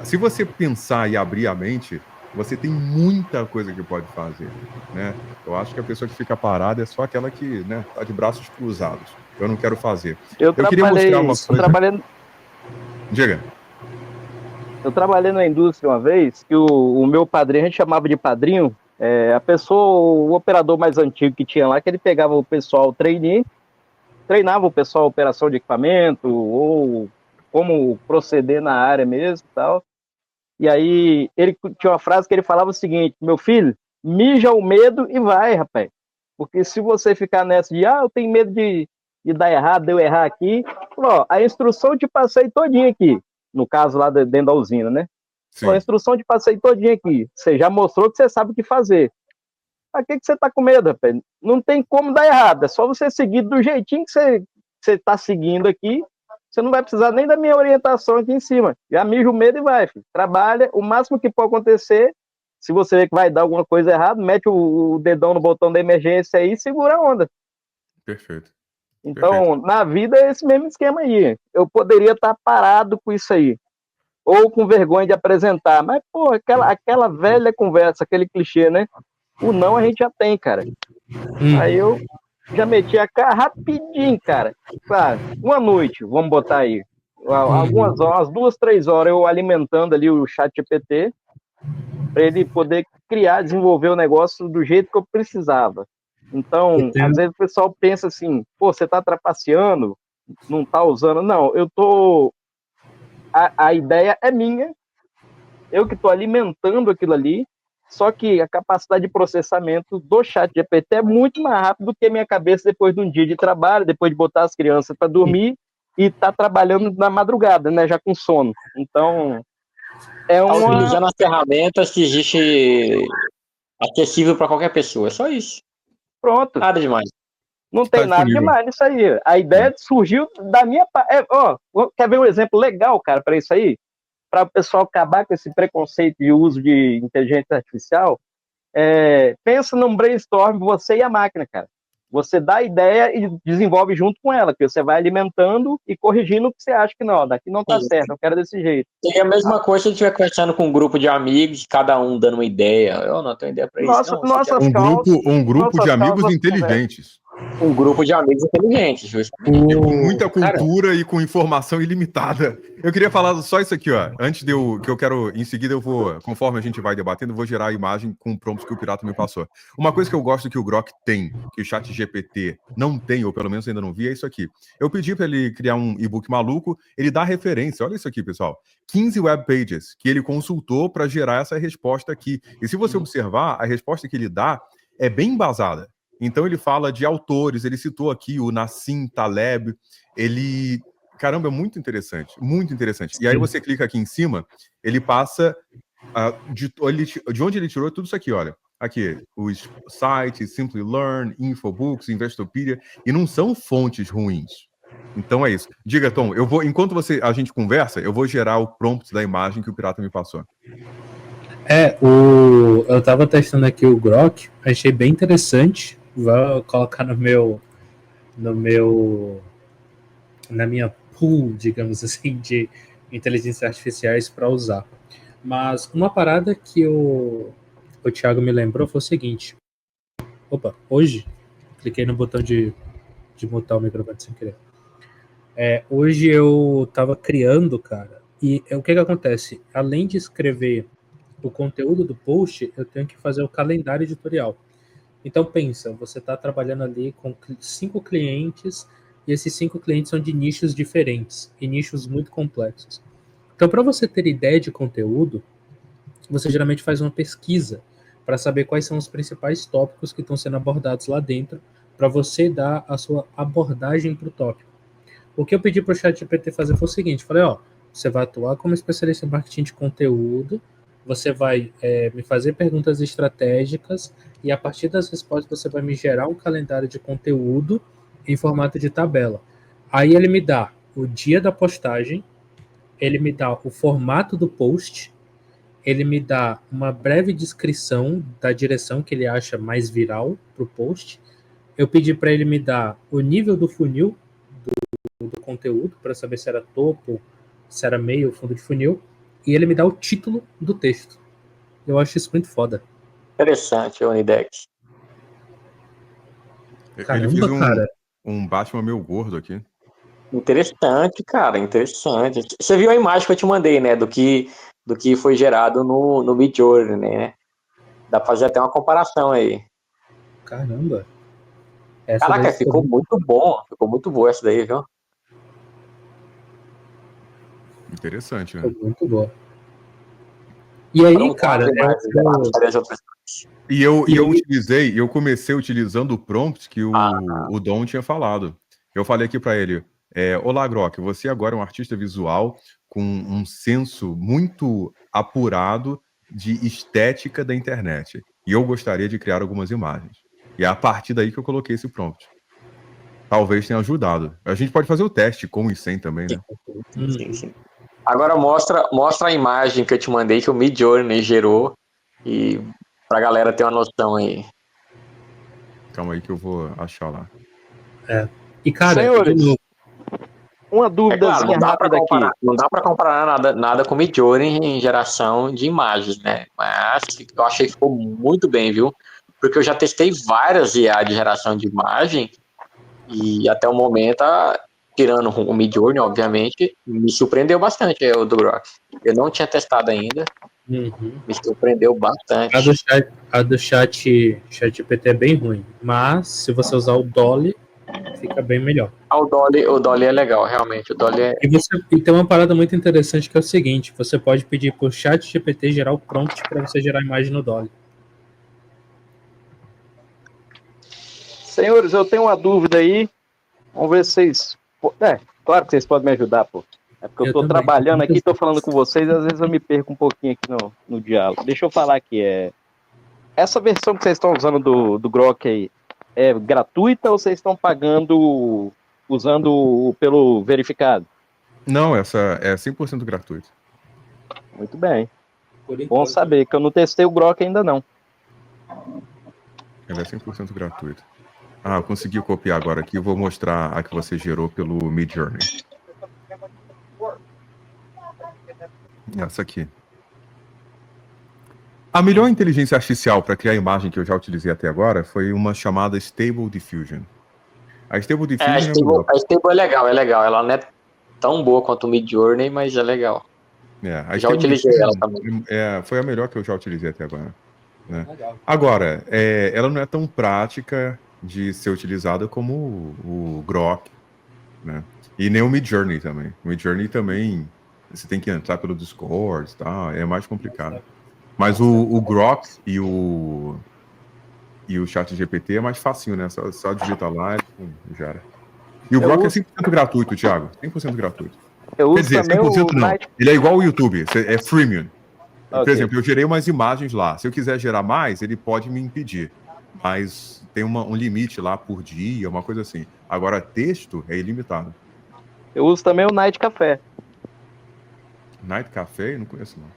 Se você pensar e abrir a mente, você tem muita coisa que pode fazer, né? Eu acho que a pessoa que fica parada é só aquela que, né, tá de braços cruzados. Eu não quero fazer. Eu queria mostrar uma coisa. Diga. Eu trabalhei na indústria uma vez, que o meu padrinho, a gente chamava de padrinho, A pessoa, o operador mais antigo que tinha lá, que ele pegava o pessoal trainee, treinava o pessoal a operação de equipamento, ou como proceder na área mesmo e tal. E aí ele tinha uma frase que ele falava o seguinte: meu filho, mija o medo e vai, rapaz. Porque se você ficar nessa de, eu tenho medo de dar errado, de eu errar aqui, ó, a instrução eu te passei todinha aqui, no caso lá dentro da usina, né? Ó, a Sim, instrução eu te passei todinha aqui, você já mostrou que você sabe o que fazer. Pra que você tá com medo, rapaz? Não tem como dar errado, é só você seguir do jeitinho que você tá seguindo aqui, você não vai precisar nem da minha orientação aqui em cima. Já mija o medo e vai, filho. Trabalha, o máximo que pode acontecer, se você vê que vai dar alguma coisa errada, mete o dedão no botão da emergência aí e segura a onda. perfeito. Então, na vida é esse mesmo esquema aí. Eu poderia estar parado com isso aí, ou com vergonha de apresentar, mas, pô, aquela velha conversa, aquele clichê, né? O não a gente já tem, cara. Aí eu já meti a cara rapidinho, cara. Uma noite, vamos botar aí. Algumas horas, 2, 3 horas eu alimentando ali o chat GPT para ele poder criar, desenvolver o negócio do jeito que eu precisava. Então, às vezes o pessoal pensa assim, pô, você tá trapaceando, não tá usando. Não, eu tô... A ideia é minha, eu que tô alimentando aquilo ali, só que a capacidade de processamento do chat GPT é muito mais rápido do que a minha cabeça depois de um dia de trabalho, depois de botar as crianças para dormir e tá trabalhando na madrugada, né, já com sono. Então, é Tá uma... utilizando as ferramentas que existe acessível para qualquer pessoa. É só isso. Pronto. Nada demais. Não Tá tem nada disponível. demais nisso aí. A ideia surgiu da minha parte. Quer ver um exemplo legal, cara, para isso aí? Para o pessoal acabar com esse preconceito de uso de inteligência artificial, pensa num brainstorm, você e a máquina, cara. Você dá a ideia e desenvolve junto com ela, que você vai alimentando e corrigindo o que você acha que não, daqui não tá Sim. certo, eu quero desse jeito. Seria a mesma coisa se a gente estiver conversando com um grupo de amigos, cada um dando uma ideia. Eu não tenho ideia para isso. Não, você quer Um grupo de amigos inteligentes. um grupo de amigos inteligentes, justamente. E com muita Cara, cultura e com informação ilimitada. Eu queria falar só isso aqui, ó. Antes que eu quero, em seguida eu vou, conforme a gente vai debatendo, eu vou gerar a imagem com prompts que o Pirata me passou. Uma coisa que eu gosto que o Grok tem, que o chat GPT não tem, ou pelo menos ainda não vi, é isso aqui. Eu pedi para ele criar um e-book maluco, ele dá referência, olha isso aqui, pessoal. 15 web pages que ele consultou para gerar essa resposta aqui. E se você observar, a resposta que ele dá é bem embasada. Então ele fala de autores, ele citou aqui o Nassim Taleb, ele... Caramba, é muito interessante, muito interessante. E aí você clica aqui em cima, ele passa de onde ele tirou tudo isso aqui, olha. Aqui, os sites, Simply Learn, Infobooks, Investopedia, e não são fontes ruins. Então é isso. Diga, Tom, eu vou, enquanto a gente conversa, eu vou gerar o prompt da imagem que o Pirata me passou. Eu tava testando aqui o Grok, achei bem interessante. Vou colocar na minha pool, digamos assim, de inteligências artificiais para usar. Mas uma parada que o Thiago me lembrou foi o seguinte. Hoje, cliquei no botão de mutar o microfone sem querer. Hoje eu tava criando, cara, e o que acontece? Além de escrever o conteúdo do post, eu tenho que fazer o calendário editorial. Então pensa, você está trabalhando ali com 5 clientes e esses 5 clientes são de nichos diferentes e nichos muito complexos. Então, para você ter ideia de conteúdo, você geralmente faz uma pesquisa para saber quais são os principais tópicos que estão sendo abordados lá dentro, para você dar a sua abordagem para o tópico. O que eu pedi para o ChatGPT fazer foi o seguinte: falei, você vai atuar como especialista em marketing de conteúdo, você vai me fazer perguntas estratégicas e a partir das respostas você vai me gerar um calendário de conteúdo em formato de tabela. Aí ele me dá o dia da postagem, ele me dá o formato do post, ele me dá uma breve descrição da direção que ele acha mais viral para o post. Eu pedi para ele me dar o nível do funil do conteúdo, para saber se era topo, se era meio, fundo de funil, e ele me dá o título do texto. Eu acho isso muito foda. interessante, Onidex. Ele fez um Batman meio gordo aqui. Interessante, cara, interessante. Você viu a imagem que eu te mandei, né, do que foi gerado no Midjourney, né? Dá pra fazer até uma comparação aí. Caramba. Essa Caraca, daí ficou muito bom. Ficou muito boa essa daí, viu? Interessante, né? ficou muito boa. E aí, Foram cara, 4 imagens geradas para as outras. E eu comecei utilizando o prompt que o Dom tinha falado. Eu falei aqui para ele, olá, Grok, você agora é um artista visual com um senso muito apurado de estética da internet. E eu gostaria de criar algumas imagens. E é a partir daí que eu coloquei esse prompt. Talvez tenha ajudado. A gente pode fazer o teste com e sem também, né? Sim. Agora mostra a imagem que eu te mandei que o Midjourney gerou e pra galera ter uma noção aí. Calma aí que eu vou achar lá. E, cara, Senhores, de novo, uma É claro, duvidazinha rápida aqui. não dá pra comparar nada com o Midjourney em geração de imagens, né? Mas eu achei que ficou muito bem, viu? Porque eu já testei várias IA de geração de imagem e até o momento, tirando o Midjourney, obviamente, me surpreendeu bastante o do Grok. Eu não tinha testado ainda, me surpreendeu bastante. a do chat GPT é bem ruim, mas se você usar o Dolly, fica bem melhor. O Dolly é legal, realmente. O Dolly é. E tem uma parada muito interessante que é o seguinte: você pode pedir pro chat GPT gerar o prompt para você gerar a imagem no Dolly. Senhores, eu tenho uma dúvida aí. Vamos ver se vocês. Claro que vocês podem me ajudar, pô. É porque eu tô também. trabalhando aqui, tô falando com vocês, às vezes eu me perco um pouquinho aqui no diálogo. Deixa eu falar aqui, essa versão que vocês estão usando do Grok aí é gratuita ou vocês estão pagando usando pelo verificado? Não, essa é 100% gratuita. Muito bem. Bom saber, que eu não testei o Grok ainda não. Ela é 100% gratuita. Eu consegui copiar agora aqui. Eu vou mostrar a que você gerou pelo Midjourney. Essa aqui. A melhor inteligência artificial para criar a imagem que eu já utilizei até agora foi uma chamada Stable Diffusion. A Stable Diffusion a Stable é legal. Ela não é tão boa quanto o Midjourney, mas é legal. Já utilizei ela também. Foi a melhor que eu já utilizei até agora. Né? Agora, ela não é tão prática de ser utilizada como o Grok, né? E nem o Midjourney também. O Midjourney também, você tem que entrar pelo Discord e tal, é mais complicado. Mas o Grok e o ChatGPT é mais facinho, né? Só digita lá e já era. E o Grok é 100% gratuito, Thiago. 100% gratuito. Eu uso Quer dizer, também 100% não. Night... Ele é igual ao YouTube, é freemium. Por Okay. exemplo, eu gerei umas imagens lá. Se eu quiser gerar mais, ele pode me impedir. Mas tem um limite lá por dia, uma coisa assim. Agora, texto é ilimitado. Eu uso também o Night Café. Night Café? Não conheço, não.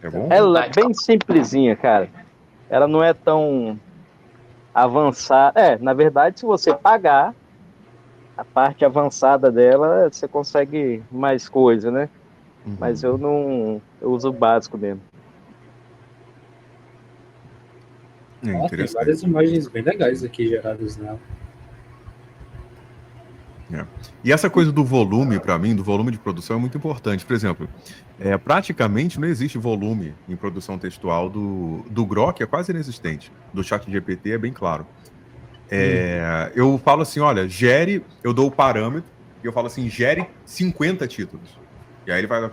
É bom? Ela é bem simplesinha, cara. Ela não é tão avançada. Na verdade, se você pagar, a parte avançada dela, você consegue mais coisa, né? Uhum. Mas eu uso o básico mesmo. Tem várias imagens bem legais aqui geradas nela. E essa coisa do volume, para mim, do volume de produção é muito importante. Por exemplo, praticamente não existe volume em produção textual do Grok, é quase inexistente. Do ChatGPT é bem claro. Eu falo assim, olha, eu dou o parâmetro, e eu falo assim, gere 50 títulos. E aí ele vai...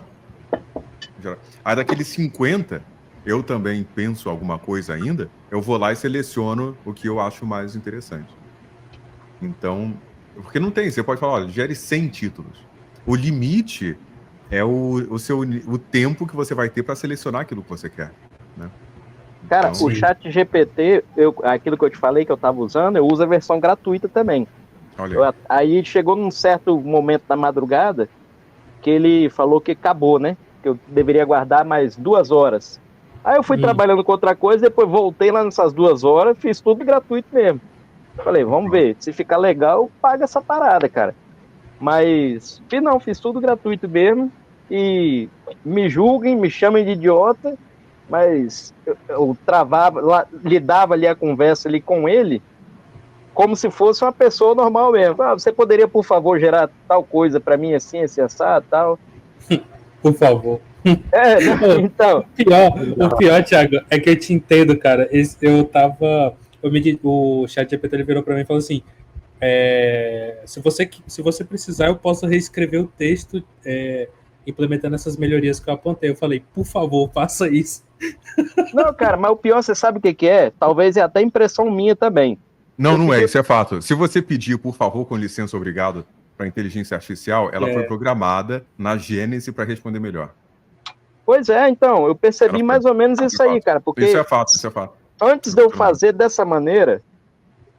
Aí daqueles 50, eu também penso alguma coisa ainda, eu vou lá e seleciono o que eu acho mais interessante. Então, porque não tem, você pode falar, olha, gere 100 títulos. O limite é o tempo que você vai ter para selecionar aquilo que você quer, né? Cara, então, o ChatGPT, aquilo que eu te falei que eu estava usando, eu uso a versão gratuita também. Aí chegou num certo momento da madrugada que ele falou que acabou, né? Que eu deveria aguardar mais 2 horas. Aí eu fui trabalhando com outra coisa, depois voltei lá nessas 2 horas, fiz tudo gratuito mesmo. Falei, vamos ver, se ficar legal, paga essa parada, cara. Mas, fiz tudo gratuito mesmo. E me julguem, me chamem de idiota, mas eu travava, lidava ali a conversa ali com ele, como se fosse uma pessoa normal mesmo. Você poderia, por favor, gerar tal coisa para mim assim, assado, tal? Por favor. Então. O pior, Thiago, é que eu te entendo, cara. O ChatGPT ele virou pra mim e falou assim: se você precisar, eu posso reescrever o texto implementando essas melhorias que eu apontei. Eu falei, por favor, faça isso. Não, cara, mas o pior, você sabe o que é? Talvez é até impressão minha também. Não, não é, isso é fato. Se você pedir, por favor, com licença, obrigado, para inteligência artificial, ela foi programada na Gênese para responder melhor. Pois é, então, eu percebi mais ou menos isso aí, cara, porque isso é fato, isso é fato. Antes de eu fazer dessa maneira,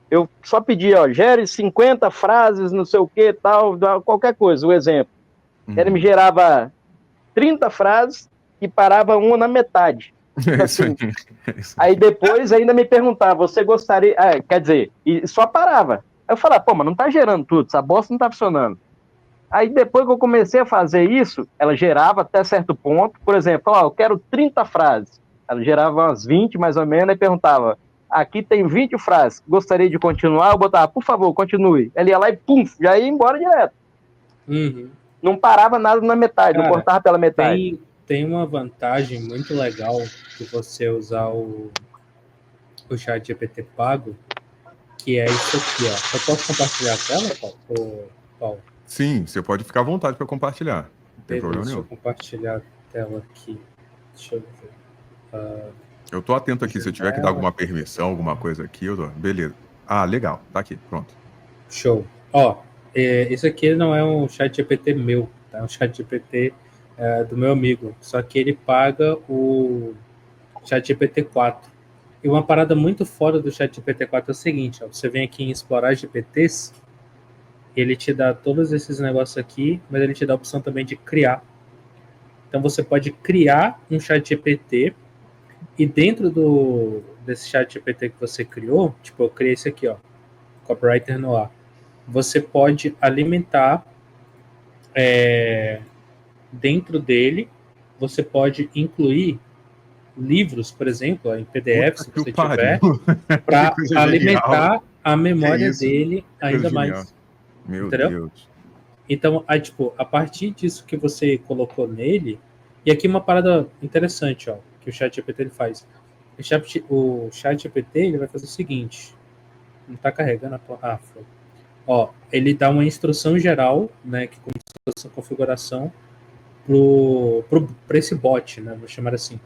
eu só pedia, ó, gere 50 frases, não sei o que, tal, qualquer coisa, o exemplo. Ele me gerava 30 frases e parava uma na metade. Assim. Aí depois ainda me perguntava, você gostaria... quer dizer, e só parava. Aí eu falava, pô, mas não tá gerando tudo, essa bosta não tá funcionando. Aí depois que eu comecei a fazer isso, ela gerava até certo ponto. Por exemplo, ó, eu quero 30 frases. Ela gerava umas 20 mais ou menos e perguntava, aqui tem 20 frases, gostaria de continuar? Eu botava, por favor, continue. Ela ia lá e pum, já ia embora direto. Uhum. Não parava nada na metade, Cara, não cortava pela metade. Tem uma vantagem muito legal de você usar o ChatGPT pago, que é isso aqui, ó. Eu posso compartilhar a tela, Paulo? Sim, você pode ficar à vontade para compartilhar. Não tem problema nenhum. Deixa eu compartilhar a tela aqui. Deixa eu ver. Eu tô atento aqui, se eu tiver que dar alguma permissão, alguma coisa aqui, eu dou. Beleza. Ah, legal. Tá aqui, pronto. Show. Ó, isso aqui não é um ChatGPT meu, tá? É um ChatGPT do meu amigo. Só que ele paga o ChatGPT 4. E uma parada muito foda do ChatGPT 4 é o seguinte, ó, você vem aqui em explorar GPTs, ele te dá todos esses negócios aqui, mas ele te dá a opção também de criar. Então você pode criar um ChatGPT e dentro desse ChatGPT que você criou, tipo, eu criei esse aqui, ó, Copywriter no ar, você pode alimentar dentro dele, você pode incluir livros, por exemplo, em PDF, se você tiver, para alimentar a memória dele ainda mais. Meu entendeu? Deus. Então, a partir disso que você colocou nele, e aqui uma parada interessante, ó, que o ChatGPT ele faz. O ChatGPT ele vai fazer o seguinte, não está carregando a foi. Ó, ele dá uma instrução geral, né, que como se fosse uma configuração para esse bot, né, vou chamar assim.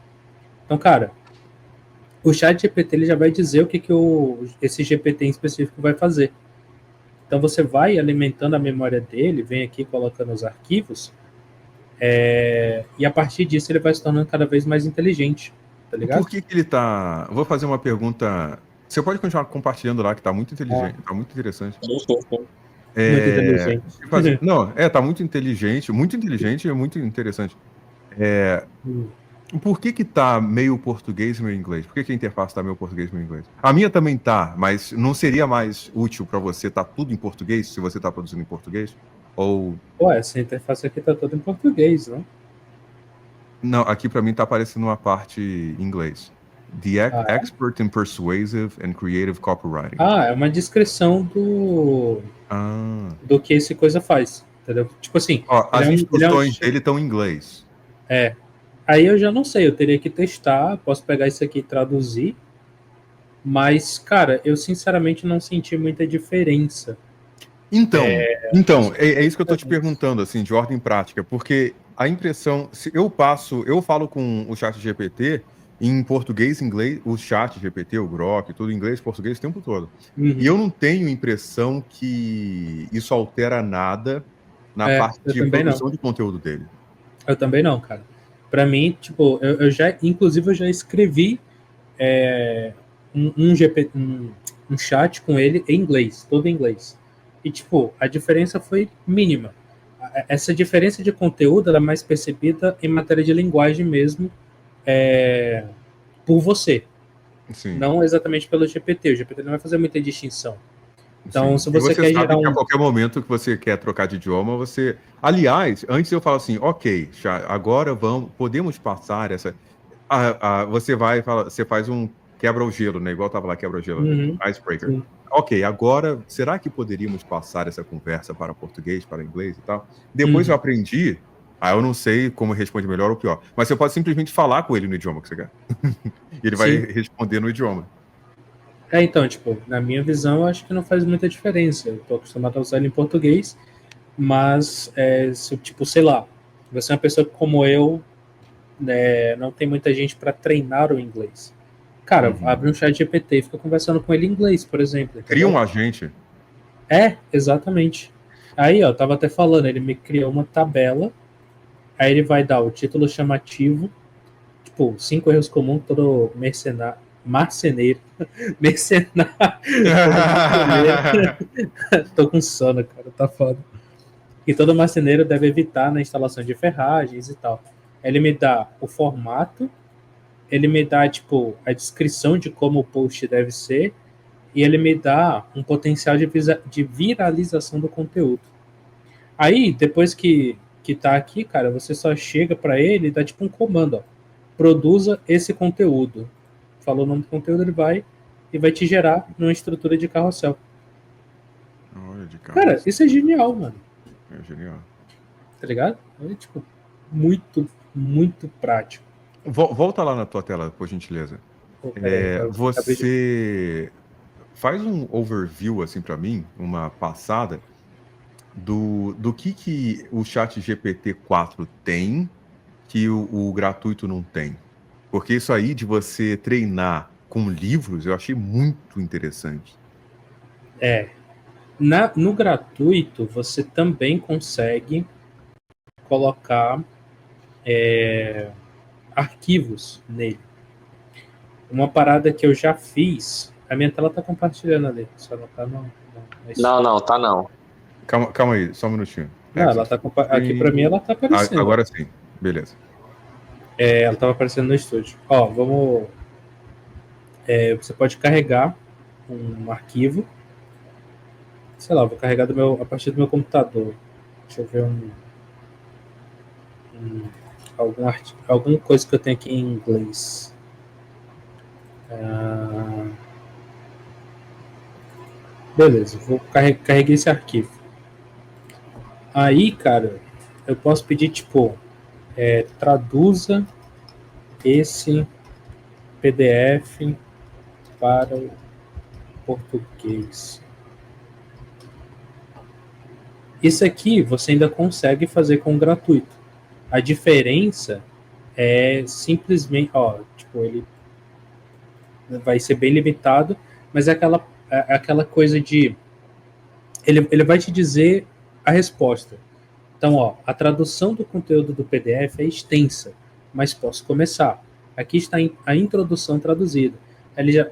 Então, cara, o ChatGPT ele já vai dizer o que esse GPT em específico vai fazer. Então você vai alimentando a memória dele, vem aqui colocando os arquivos, e a partir disso ele vai se tornando cada vez mais inteligente, tá ligado? Por que ele tá... Vou fazer uma pergunta... Você pode continuar compartilhando lá, que tá muito inteligente, tá muito interessante. Muito inteligente. Não, tá muito inteligente e muito interessante. Por que tá meio português e meio inglês? Por que a interface tá meio português e meio inglês? A minha também tá, mas não seria mais útil para você tá tudo em português, se você tá produzindo em português? Ou... Pô, essa interface aqui tá toda em português, não? Não, aqui para mim tá aparecendo uma parte em inglês. The expert in persuasive and creative copywriting. É uma descrição do que esse coisa faz, entendeu? Tipo assim... as instruções dele estão em inglês. Aí eu já não sei, eu teria que testar, posso pegar isso aqui e traduzir, mas, cara, eu sinceramente não senti muita diferença. Então, é isso que eu tô te perguntando, assim, de ordem prática, porque a impressão, se eu falo com o ChatGPT em português, inglês, o ChatGPT, o Grok, tudo em inglês, português o tempo todo. E eu não tenho impressão que isso altera nada na parte de produção de conteúdo dele. Eu também não, cara. Pra mim, tipo, eu já escrevi um chat com ele em inglês, todo em inglês. E, tipo, a diferença foi mínima. Essa diferença de conteúdo ela é mais percebida em matéria de linguagem mesmo, por você. Sim. Não exatamente pelo GPT. O GPT não vai fazer muita distinção. Então, se você quer gerar que a qualquer momento que você quer trocar de idioma, você... Aliás, antes eu falo assim, ok, agora podemos passar essa... Você faz um quebra-o-gelo, né? Igual tava lá, quebra-o-gelo, icebreaker. Sim. Ok, agora, será que poderíamos passar essa conversa para português, para inglês e tal? Depois eu aprendi Aí eu não sei como responde melhor ou pior. Mas você pode simplesmente falar com ele no idioma que você quer. E ele vai Sim. responder no idioma. Então, tipo, na minha visão, eu acho que não faz muita diferença. Eu tô acostumado a usar ele em português, mas, tipo, sei lá, você é uma pessoa como eu, né, não tem muita gente para treinar o inglês. Cara, abre um chat GPT e fica conversando com ele em inglês, por exemplo. Cria Entendeu? um agente. Exatamente. Aí, ó, eu tava até falando, ele me criou uma tabela, aí ele vai dar o título chamativo, tipo, 5 erros comuns que todo marceneiro, mercenário, todo marceneiro, tô com sono, cara, tá foda. E todo marceneiro deve evitar na instalação de ferragens e tal. Ele me dá o formato, ele me dá, tipo, a descrição de como o post deve ser, e ele me dá um potencial de viralização do conteúdo. Aí, depois que tá aqui, cara, você só chega para ele e dá tipo um comando, ó. Produza esse conteúdo. Falou o nome do conteúdo, ele vai e vai te gerar numa estrutura de carrossel. Olha, de Cara, carrossel. isso é genial, mano. É genial. Tá ligado? É, tipo, muito, muito prático. Volta lá na tua tela, por gentileza. Pô, peraí, Você faz um overview, assim, para mim, uma passada do que o chat GPT-4 tem que o gratuito não tem. Porque isso aí de você treinar com livros, eu achei muito interessante. No gratuito, você também consegue colocar arquivos nele. Uma parada que eu já fiz. A minha tela tá compartilhando ali, só não tá no. Não, tá não. Calma aí, só um minutinho. Não, ela tá aqui pra mim ela tá aparecendo. Agora sim, beleza. Ela tava aparecendo no estúdio. Ó, vamos. Você pode carregar um arquivo. Sei lá, vou carregar a partir do meu computador. Deixa eu ver alguma coisa que eu tenho aqui em inglês. Beleza, vou carregar esse arquivo. Aí, cara, eu posso pedir, tipo, traduza esse PDF para o português. Isso aqui você ainda consegue fazer com gratuito. A diferença é simplesmente, ó, tipo, ele vai ser bem limitado, mas é aquela coisa de ele vai te dizer a resposta. Então, ó, a tradução do conteúdo do PDF é extensa, mas posso começar. Aqui está a introdução traduzida.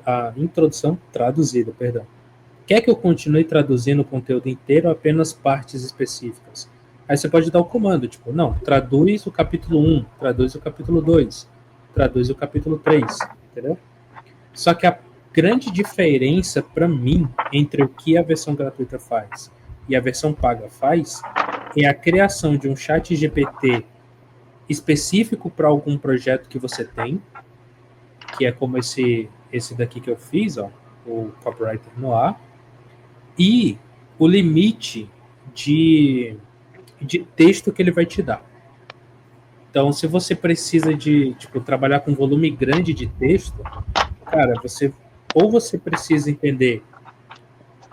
A introdução traduzida, perdão. Quer que eu continue traduzindo o conteúdo inteiro ou apenas partes específicas? Aí você pode dar o comando, tipo, não, traduz o capítulo 1, traduz o capítulo 2, traduz o capítulo 3, entendeu? Só que a grande diferença para mim entre o que a versão gratuita faz e a versão paga faz é a criação de um chat GPT específico para algum projeto que você tem, que é como esse daqui que eu fiz, ó, o Copywriter Noir, e o limite de texto que ele vai te dar. Então, se você precisa de tipo, trabalhar com volume grande de texto, cara, você precisa entender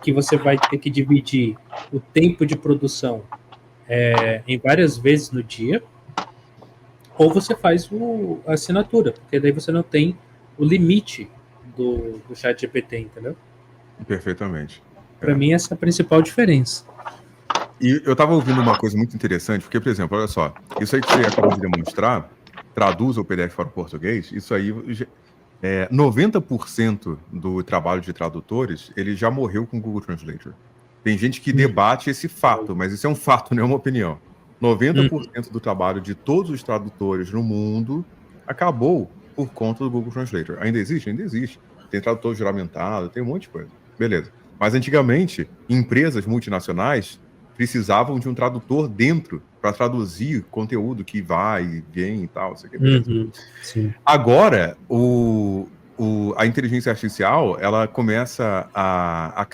que você vai ter que dividir o tempo de produção em várias vezes no dia, ou você faz a assinatura, porque daí você não tem o limite do chat GPT, entendeu? Perfeitamente. Para mim, essa é a principal diferença. E eu estava ouvindo uma coisa muito interessante, porque, por exemplo, olha só, isso aí que você acabou de demonstrar, traduz o PDF para o português, isso aí, 90% do trabalho de tradutores, ele já morreu com o Google Translator. Tem gente que debate esse fato, mas isso é um fato, não é uma opinião. 90% do trabalho de todos os tradutores no mundo acabou por conta do Google Translator. Ainda existe? Ainda existe. Tem tradutor juramentado, tem um monte de coisa. Beleza. Mas antigamente, empresas multinacionais precisavam de um tradutor dentro para traduzir conteúdo que vai e vem e tal. Isso aqui, beleza. Sim. Agora, a inteligência artificial, ela começa a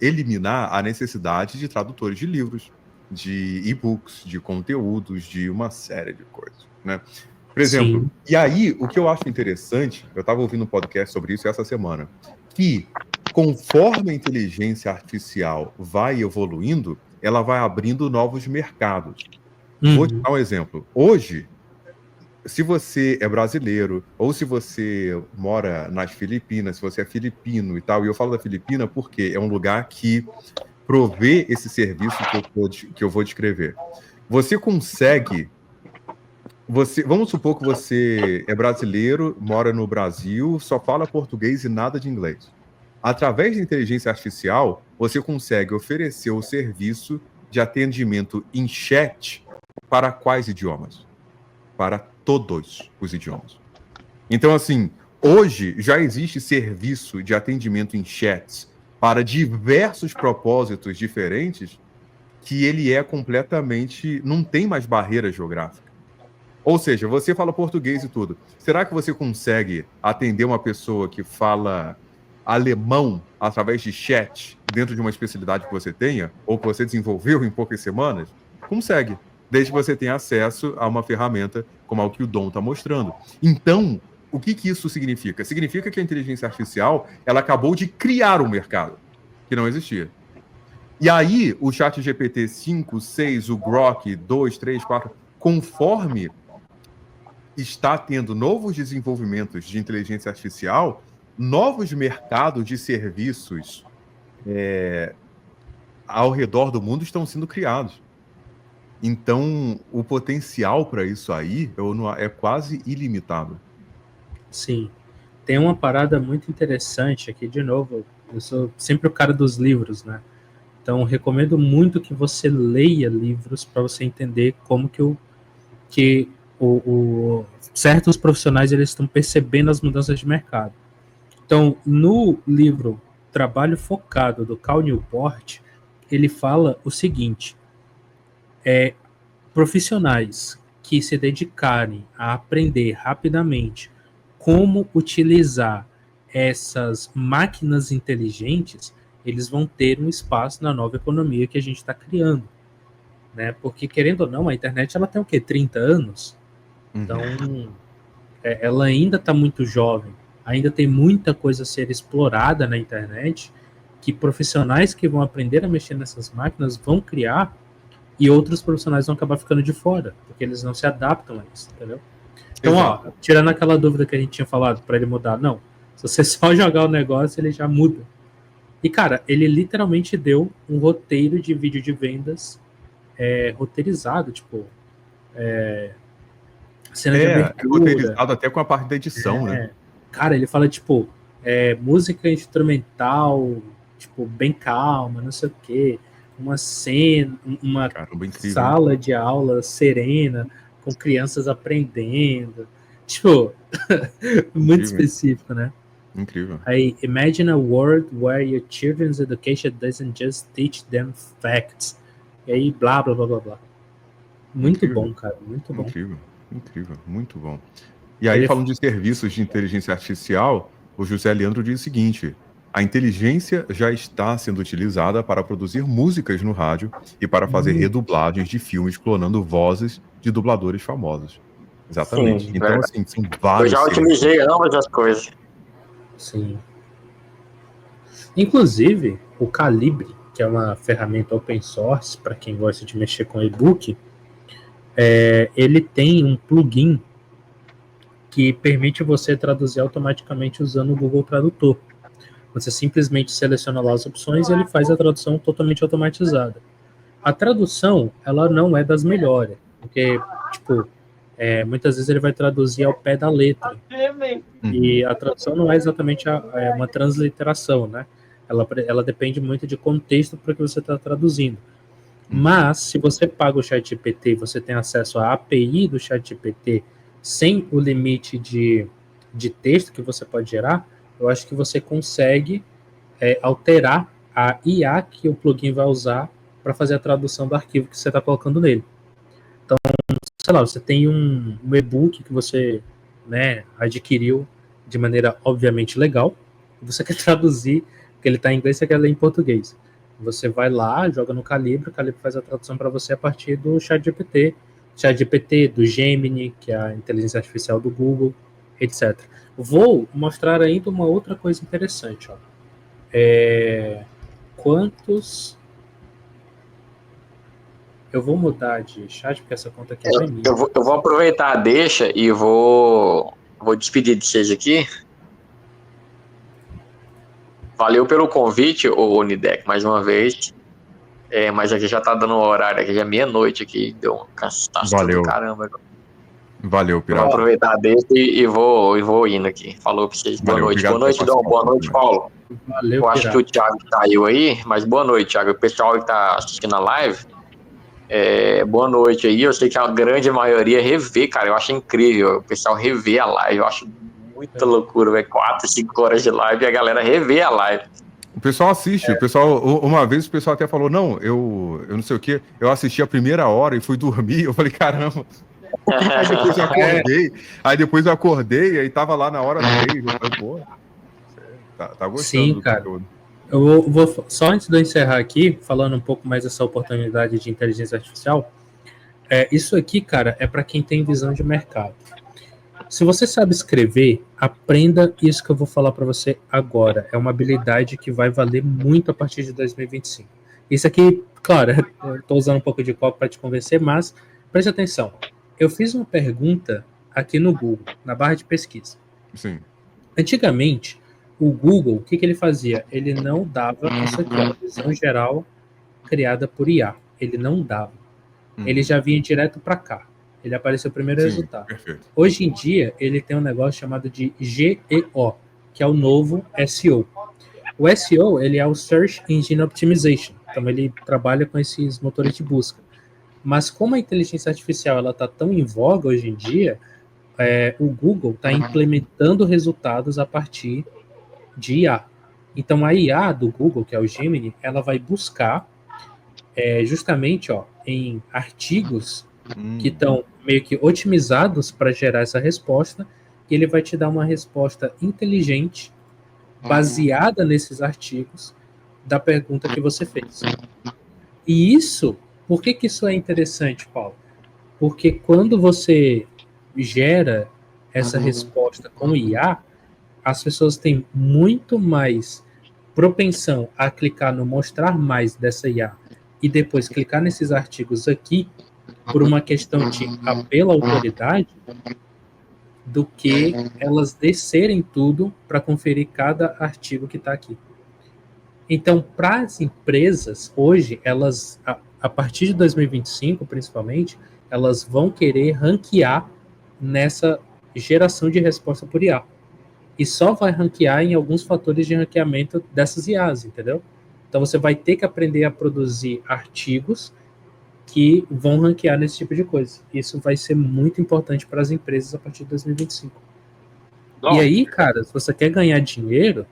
eliminar a necessidade de tradutores de livros. de e-books, de conteúdos, de uma série de coisas, né? Por exemplo, Sim. e aí o que eu acho interessante, eu estava ouvindo um podcast sobre isso essa semana, que conforme a inteligência artificial vai evoluindo, ela vai abrindo novos mercados. Vou te dar um exemplo. Hoje, se você é brasileiro, ou se você mora nas Filipinas, se você é filipino e tal, e eu falo da Filipina porque é um lugar que provê esse serviço que eu vou descrever. Você consegue. Vamos supor que você é brasileiro, mora no Brasil, só fala português e nada de inglês. Através da inteligência artificial, você consegue oferecer o serviço de atendimento em chat para quais idiomas? Para todos os idiomas. Então, assim, hoje já existe serviço de atendimento em chats para diversos propósitos diferentes que ele é completamente... não tem mais barreira geográfica. Ou seja, você fala português e tudo. Será que você consegue atender uma pessoa que fala alemão através de chat dentro de uma especialidade que você tenha ou que você desenvolveu em poucas semanas? Consegue, desde que você tenha acesso a uma ferramenta como a que o Dom está mostrando. Então, o que isso significa? Significa que a inteligência artificial ela acabou de criar um mercado que não existia. E aí, o ChatGPT 5, 6, o Grok 2, 3, 4, conforme está tendo novos desenvolvimentos de inteligência artificial, novos mercados de serviços ao redor do mundo estão sendo criados. Então, o potencial para isso aí é quase ilimitado. Sim. Tem uma parada muito interessante aqui, de novo, eu sou sempre o cara dos livros, né? Então, recomendo muito que você leia livros para você entender como que certos profissionais eles estão percebendo as mudanças de mercado. Então, no livro Trabalho Focado, do Cal Newport, ele fala o seguinte: profissionais que se dedicarem a aprender rapidamente como utilizar essas máquinas inteligentes, eles vão ter um espaço na nova economia que a gente está criando, né? Porque, querendo ou não, a internet ela tem o quê? 30 anos? Então, ela ainda está muito jovem, ainda tem muita coisa a ser explorada na internet, que profissionais que vão aprender a mexer nessas máquinas vão criar, e outros profissionais vão acabar ficando de fora, porque eles não se adaptam a isso, entendeu? Então, ó, tirando aquela dúvida que a gente tinha falado para ele mudar, não. Se você só jogar o negócio, ele já muda. E, cara, ele literalmente deu um roteiro de vídeo de vendas roteirizado, tipo... cena de abertura. Roteirizado até com a parte da edição, né? Cara, ele fala, tipo, música instrumental, tipo, bem calma, não sei o quê. Uma cena, uma sala de aula serena, com crianças aprendendo. Tipo, muito específico, né? Incrível. Aí, imagine a world where your children's education doesn't just teach them facts. E aí, blá, blá, blá, blá, blá. Muito bom, cara, muito bom. Incrível, muito bom. E aí, falando de serviços de inteligência artificial, o José Leandro diz o seguinte: a inteligência já está sendo utilizada para produzir músicas no rádio e para fazer redublagens de filmes clonando vozes de dubladores famosos. Exatamente. Sim, então, assim, são vários. Eu já utilizei ambas as coisas. Sim. Inclusive, o Calibre, que é uma ferramenta open source para quem gosta de mexer com e-book, ele tem um plugin que permite você traduzir automaticamente usando o Google Tradutor. Você simplesmente seleciona lá as opções e ele faz a tradução totalmente automatizada. A tradução, ela não é das melhores, porque, tipo, muitas vezes ele vai traduzir ao pé da letra. E a tradução não é exatamente uma transliteração, né? Ela depende muito de contexto para que você está traduzindo. Mas, se você paga o ChatGPT e você tem acesso à API do ChatGPT sem o limite de texto que você pode gerar, eu acho que você consegue alterar a IA que o plugin vai usar para fazer a tradução do arquivo que você está colocando nele. Então, sei lá, você tem um e-book que você, né, adquiriu de maneira obviamente legal, e você quer traduzir, porque ele está em inglês, você quer ler em português. Você vai lá, joga no Calibre, o Calibre faz a tradução para você a partir do ChatGPT, do Gemini, que é a inteligência artificial do Google, etc. Vou mostrar ainda uma outra coisa interessante. Ó. Quantos... Eu vou mudar de chat, porque essa conta aqui não é minha. Eu vou aproveitar a deixa e vou despedir de vocês aqui. Valeu pelo convite, ô Nidec, mais uma vez. Mas aqui já tá dando o horário, aqui já é meia-noite aqui, deu um cansaço do caramba. Valeu, Pirata. Vou aproveitar desse e vou indo aqui. Falou pra vocês, boa noite. Boa noite, Dom. Boa noite, Paulo. Valeu, eu acho que o Thiago saiu aí, mas boa noite, Thiago. O pessoal que tá assistindo a live, boa noite aí. Eu sei que a grande maioria revê, cara. Eu acho incrível o pessoal rever a live. Eu acho muita loucura, velho. 4, 5 horas de live e a galera rever a live. O pessoal assiste, o pessoal, uma vez o pessoal até falou, não, eu não sei o que, eu assisti a primeira hora e fui dormir, eu falei, caramba. Aí depois eu acordei, e aí tava lá na hora 3, eu falei, pô, tá gostando. Sim, do cara. conteúdo. Eu vou só antes de eu encerrar aqui, falando um pouco mais dessa oportunidade de inteligência artificial, isso aqui, cara, é para quem tem visão de mercado. Se você sabe escrever, aprenda isso que eu vou falar para você agora. É uma habilidade que vai valer muito a partir de 2025. Isso aqui, claro, eu estou usando um pouco de copo para te convencer, mas preste atenção. Eu fiz uma pergunta aqui no Google, na barra de pesquisa. Sim. Antigamente, o Google, o que ele fazia? Ele não dava isso aqui, ó, visão geral criada por IA. Ele não dava. Ele já vinha direto para cá. Ele apareceu o primeiro resultado. Perfeito. Hoje em dia, ele tem um negócio chamado de GEO, que é o novo SEO. O SEO, ele é o Search Engine Optimization. Então, ele trabalha com esses motores de busca. Mas como a inteligência artificial está tão em voga hoje em dia, o Google está implementando resultados a partir de IA. Então, a IA do Google, que é o Gemini, ela vai buscar justamente em artigos que estão meio que otimizados para gerar essa resposta, e ele vai te dar uma resposta inteligente, baseada nesses artigos, da pergunta que você fez. E isso, por que isso é interessante, Paulo? Porque quando você gera essa resposta com IA, as pessoas têm muito mais propensão a clicar no mostrar mais dessa IA e depois clicar nesses artigos aqui por uma questão de apelo à autoridade do que elas descerem tudo para conferir cada artigo que está aqui. Então, para as empresas, hoje, elas, a partir de 2025, principalmente, elas vão querer ranquear nessa geração de resposta por IA. E só vai ranquear em alguns fatores de ranqueamento dessas IAs, entendeu? Então, você vai ter que aprender a produzir artigos que vão ranquear nesse tipo de coisa. Isso vai ser muito importante para as empresas a partir de 2025. Bom, e aí, cara, se você quer ganhar dinheiro,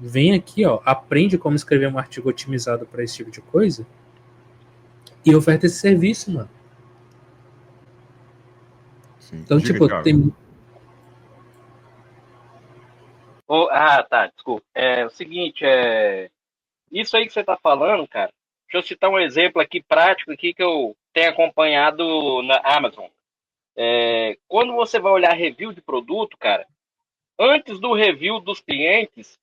vem aqui, aprende como escrever um artigo otimizado para esse tipo de coisa e oferta esse serviço, mano. Sim. Então, tipo, tem... Tá, desculpa. É o seguinte, isso aí que você tá falando, cara, deixa eu citar um exemplo aqui prático aqui que eu tenho acompanhado na Amazon. Quando você vai olhar review de produto, cara, antes do review dos clientes,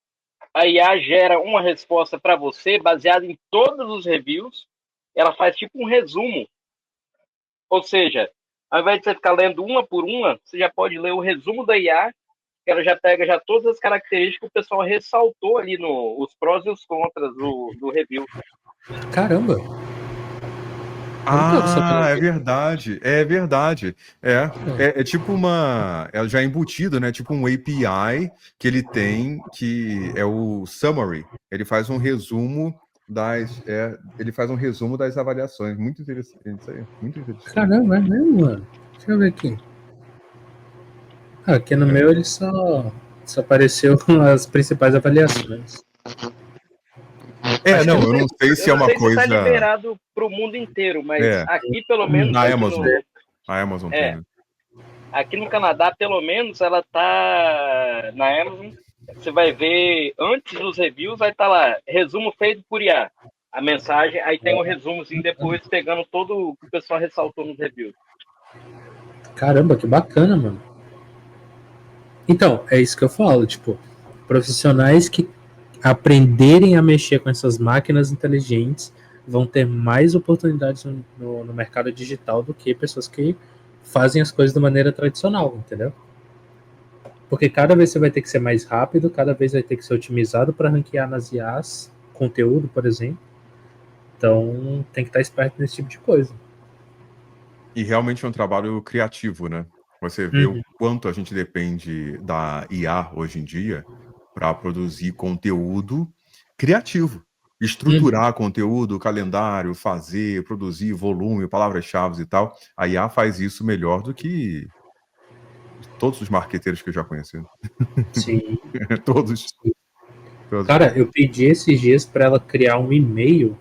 a IA gera uma resposta para você baseada em todos os reviews. Ela faz tipo um resumo. Ou seja, ao invés de você ficar lendo uma por uma, você já pode ler o resumo da IA, que ela já pega já todas as características que o pessoal ressaltou ali os prós e os contras do review. Caramba! É verdade, é verdade. É tipo ela já é embutido, né? Tipo um API que ele tem, que é o summary. Ele faz um resumo das avaliações. Muito interessante isso aí. Muito interessante. Caramba, é mesmo, mano? Deixa eu ver aqui. Aqui no meu ele só apareceu as principais avaliações. Eu não sei se é uma coisa... Está liberado para o mundo inteiro, mas aqui pelo menos... Na Amazon. A Amazon tem. Aqui no Canadá, pelo menos, ela tá na Amazon. você vai ver, antes dos reviews, vai estar lá, resumo feito por IA. A mensagem, aí tem um resumozinho depois, pegando todo o que o pessoal ressaltou nos reviews. Caramba, que bacana, mano. Então, é isso que eu falo, tipo, profissionais que aprenderem a mexer com essas máquinas inteligentes vão ter mais oportunidades no mercado digital do que pessoas que fazem as coisas de maneira tradicional, entendeu? Porque cada vez você vai ter que ser mais rápido, cada vez vai ter que ser otimizado para ranquear nas IAs, conteúdo, por exemplo. Então, tem que estar esperto nesse tipo de coisa. E realmente é um trabalho criativo, né? Você vê o quanto a gente depende da IA hoje em dia para produzir conteúdo criativo. Estruturar conteúdo, calendário, fazer, produzir volume, palavras-chave e tal. A IA faz isso melhor do que todos os marqueteiros que eu já conheci. Sim. Todos. Cara, eu pedi esses dias para ela criar um e-mail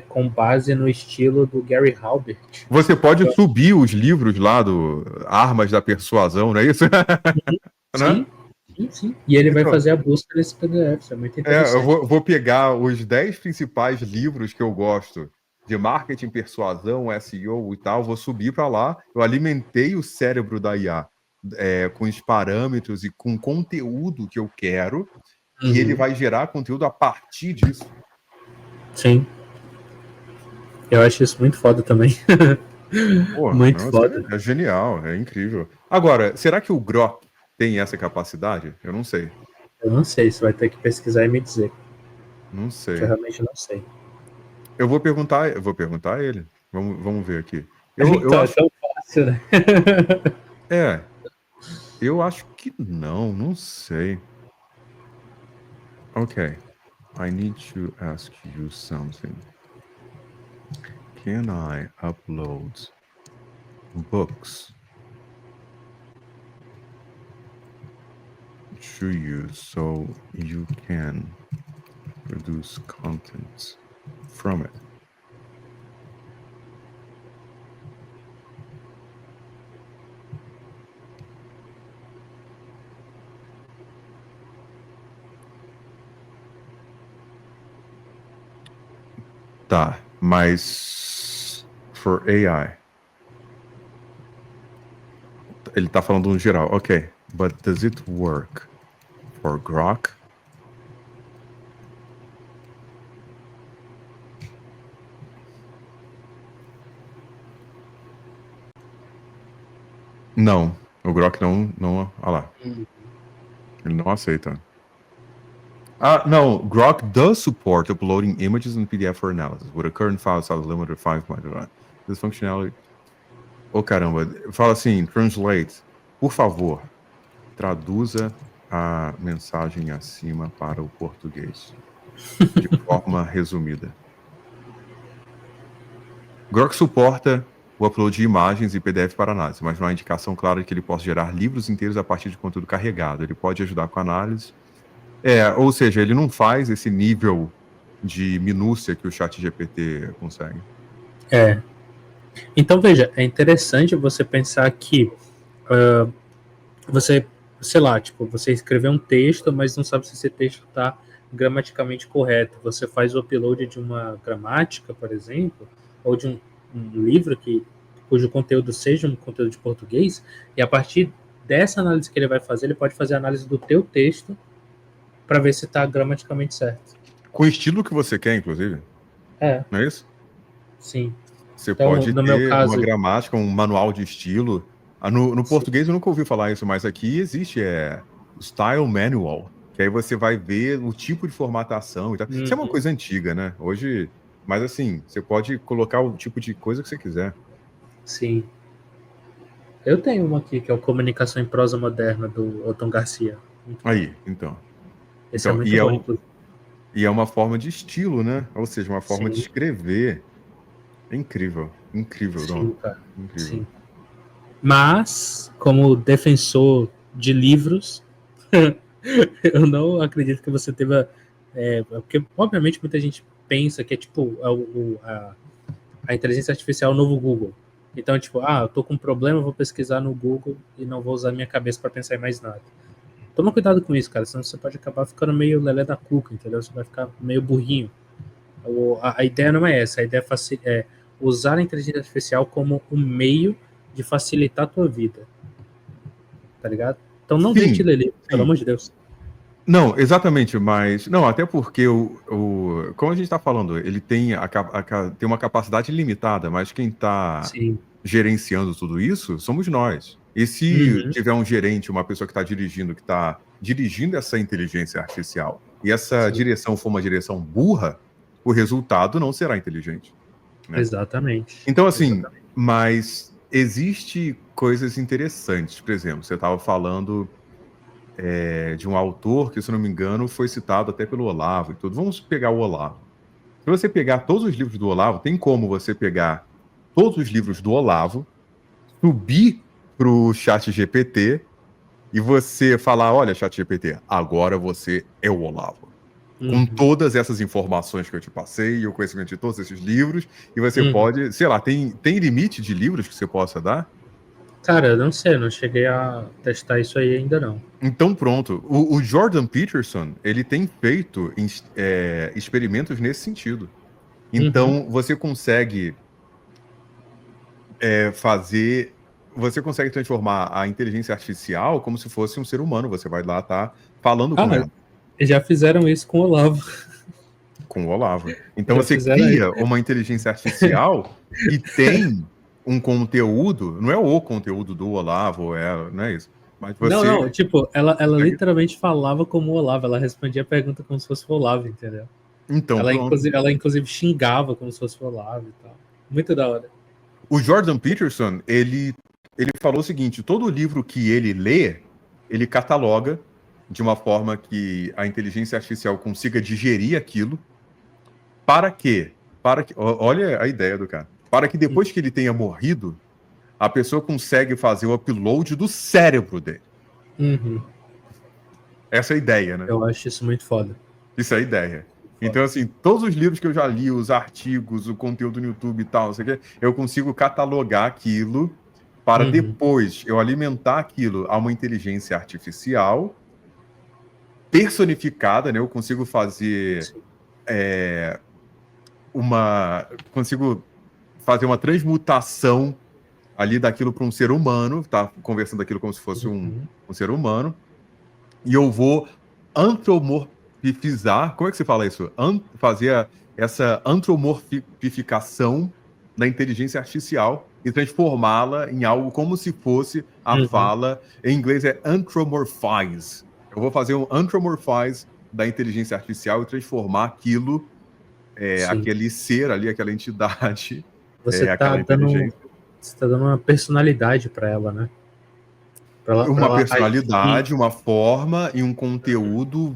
com base no estilo do Gary Halbert. Você pode subir os livros lá do Armas da Persuasão, não é isso? Sim, sim. E ele vai Então, fazer a busca desse PDF, isso é muito interessante. eu vou pegar os 10 principais livros que eu gosto de marketing, persuasão, SEO e tal, vou subir para lá. Eu alimentei o cérebro da IA com os parâmetros e com conteúdo que eu quero, e ele vai gerar conteúdo a partir disso. Sim. Eu acho isso muito foda também. Porra, muito não, foda. é genial, é incrível. Agora, será que o Grok tem essa capacidade? Eu não sei. Eu não sei, você vai ter que pesquisar e me dizer. Não sei. Eu realmente não sei. Eu vou perguntar a ele. Vamos ver aqui. Então, é tão fácil, né? Eu acho que não sei. Okay, I need to ask you something. Can I upload books to you so you can produce content from it? Tá, mas for AI. Ele tá falando no geral. Ok, but does it work for Grok? Não, o Grok não. Olha lá. Ele não aceita. No, Grok does support uploading images and PDF for analysis, with a current file size limit of 5 MB. This functionality. Oh, caramba. Fala assim, translate. Por favor, traduza a mensagem acima para o português. De forma resumida. Grok suporta o upload de imagens e PDF para análise, mas não há indicação clara de que ele possa gerar livros inteiros a partir de conteúdo carregado. Ele pode ajudar com a análise. Ou seja, ele não faz esse nível de minúcia que o ChatGPT consegue. Então, veja, é interessante você pensar que você, sei lá, tipo, você escreveu um texto, mas não sabe se esse texto está gramaticamente correto. Você faz o upload de uma gramática, por exemplo, ou de um livro cujo conteúdo seja um conteúdo de português, e a partir dessa análise que ele vai fazer, ele pode fazer a análise do teu texto para ver se está gramaticamente certo. Com o estilo que você quer, inclusive. Não é isso? Sim. Você Então, pode no ter meu caso, uma gramática, um manual de estilo. No português eu nunca ouvi falar isso, mas aqui existe Style Manual, que aí você vai ver o tipo de formatação e tal. Isso é uma coisa antiga, né? Hoje, mas assim, você pode colocar o tipo de coisa que você quiser. Sim. Eu tenho uma aqui, que é o Comunicação em Prosa Moderna, do Otton Garcia. Aí, então. Esse é muito bom, inclusive. E é uma forma de estilo, né? Ou seja, uma forma de Sim. escrever. É incrível. Incrível, Sim, não? cara. Incrível. Sim. Mas, como defensor de livros, eu não acredito que você teve. Porque, obviamente, muita gente pensa que é tipo a inteligência artificial é o novo Google. Então, tipo, eu tô com um problema, eu vou pesquisar no Google e não vou usar minha cabeça para pensar em mais nada. Toma cuidado com isso, cara, senão você pode acabar ficando meio lelé da cuca, entendeu? Você vai ficar meio burrinho. A ideia não é essa, a ideia é usar a inteligência artificial como um meio de facilitar a tua vida. Tá ligado? Então não deixe ler livro, pelo amor de Deus. Não, exatamente, mas... Não, até porque, como a gente está falando, ele tem, tem uma capacidade limitada, mas quem está gerenciando tudo isso somos nós. E se tiver um gerente, uma pessoa que está dirigindo essa inteligência artificial, e essa direção for uma direção burra, o resultado não será inteligente. Né? Exatamente. Então, assim, mas existe coisas interessantes. Por exemplo, você estava falando de um autor que, se não me engano, foi citado até pelo Olavo e tudo. Vamos pegar o Olavo. Se você pegar todos os livros do Olavo, tem como você pegar todos os livros do Olavo, subir para o ChatGPT e você falar, olha, ChatGPT, agora você é o Olavo. Com todas essas informações que eu te passei e o conhecimento de todos esses livros, e você pode, sei lá, tem limite de livros que você possa dar? Cara, eu não sei, não cheguei a testar isso aí ainda não. Então pronto, o Jordan Peterson, ele tem feito experimentos nesse sentido. Então você consegue você consegue transformar a inteligência artificial como se fosse um ser humano, você vai lá estar falando com ela. Já fizeram isso com o Olavo. Com o Olavo. Então você cria uma inteligência artificial que tem um conteúdo, não é o conteúdo do Olavo, não é isso. Mas você... Não, tipo, ela literalmente falava como o Olavo, ela respondia a pergunta como se fosse o Olavo, entendeu? Então, ela inclusive xingava como se fosse o Olavo e tal. Muito da hora. O Jordan Peterson, ele falou o seguinte, todo livro que ele lê, ele cataloga de uma forma que a inteligência artificial consiga digerir aquilo. Para quê? Olha a ideia do cara. Para que depois que ele tenha morrido, a pessoa consegue fazer o upload do cérebro dele. Essa é a ideia, né? Eu acho isso muito foda. Isso é a ideia. Então, assim, todos os livros que eu já li, os artigos, o conteúdo no YouTube e tal, não sei o quê, eu consigo catalogar aquilo para depois eu alimentar aquilo a uma inteligência artificial personificada, né? Eu consigo fazer consigo fazer uma transmutação ali daquilo para um ser humano, tá conversando aquilo como se fosse um ser humano, e eu vou antropomorfizar, como é que se fala isso? Fazer essa antropomorfificação da inteligência artificial e transformá-la em algo como se fosse a fala, em inglês é anthropomorphize. Eu vou fazer um anthropomorphize da inteligência artificial e transformar aquilo, aquele ser ali, aquela entidade, aquela inteligência. Você tá dando uma personalidade para ela, né? Uma personalidade, uma forma e um conteúdo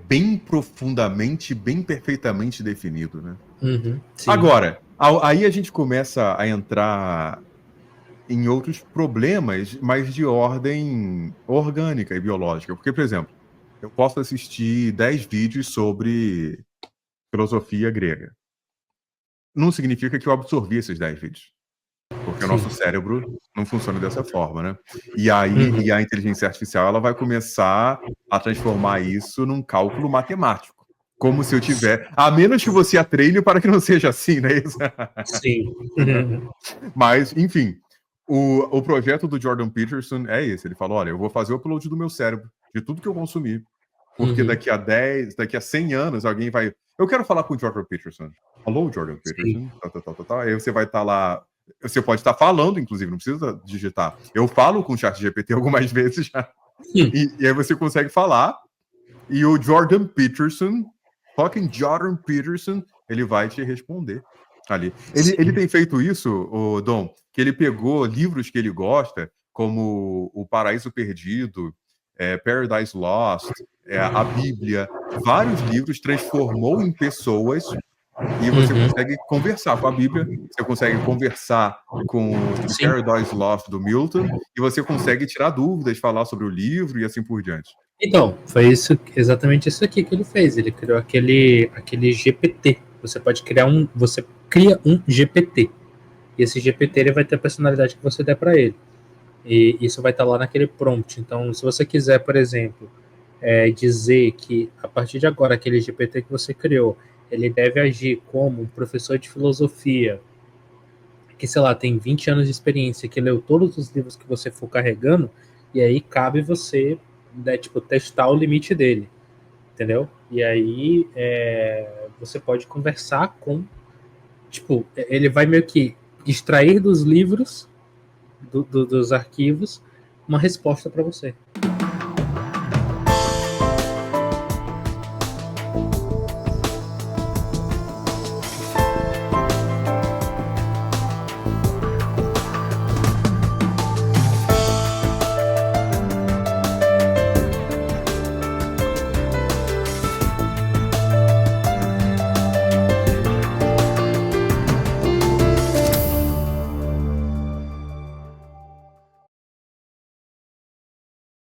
bem profundamente, bem perfeitamente definido, né? Agora, aí a gente começa a entrar em outros problemas, mas de ordem orgânica e biológica. Porque, por exemplo, eu posso assistir 10 vídeos sobre filosofia grega. Não significa que eu absorvi esses 10 vídeos. Porque o nosso cérebro não funciona dessa forma, né? E aí a inteligência artificial ela vai começar a transformar isso num cálculo matemático. Como se eu tiver... A menos que você a treine para que não seja assim, né? Sim. Mas, enfim, o projeto do Jordan Peterson é esse. Ele falou, olha, eu vou fazer o upload do meu cérebro, de tudo que eu consumir. Porque daqui a 10, daqui a 100 anos, alguém vai... Eu quero falar com o Jordan Peterson. Alô, Jordan Peterson. Aí você vai estar lá... Você pode estar falando, inclusive, não precisa digitar. Eu falo com o ChatGPT algumas vezes já. E aí você consegue falar. E o Jordan Peterson, Jordan Peterson, ele vai te responder ali. Ele tem feito isso, o Dom, que ele pegou livros que ele gosta, como O Paraíso Perdido, Paradise Lost, a Bíblia, vários livros, transformou em pessoas. E você consegue conversar com a Bíblia, você consegue conversar com o Paradise Lost do Milton, e você consegue tirar dúvidas, falar sobre o livro e assim por diante. Então, foi exatamente isso aqui que ele fez. Ele criou aquele GPT. Você cria um GPT. E esse GPT ele vai ter a personalidade que você der para ele. E isso vai estar lá naquele prompt. Então, se você quiser, por exemplo, dizer que a partir de agora aquele GPT que você criou, ele deve agir como um professor de filosofia que, sei lá, tem 20 anos de experiência, que leu todos os livros que você for carregando, e aí cabe você, né, tipo, testar o limite dele, entendeu? E aí você pode conversar com, tipo, ele vai meio que extrair dos livros, dos arquivos, uma resposta para você.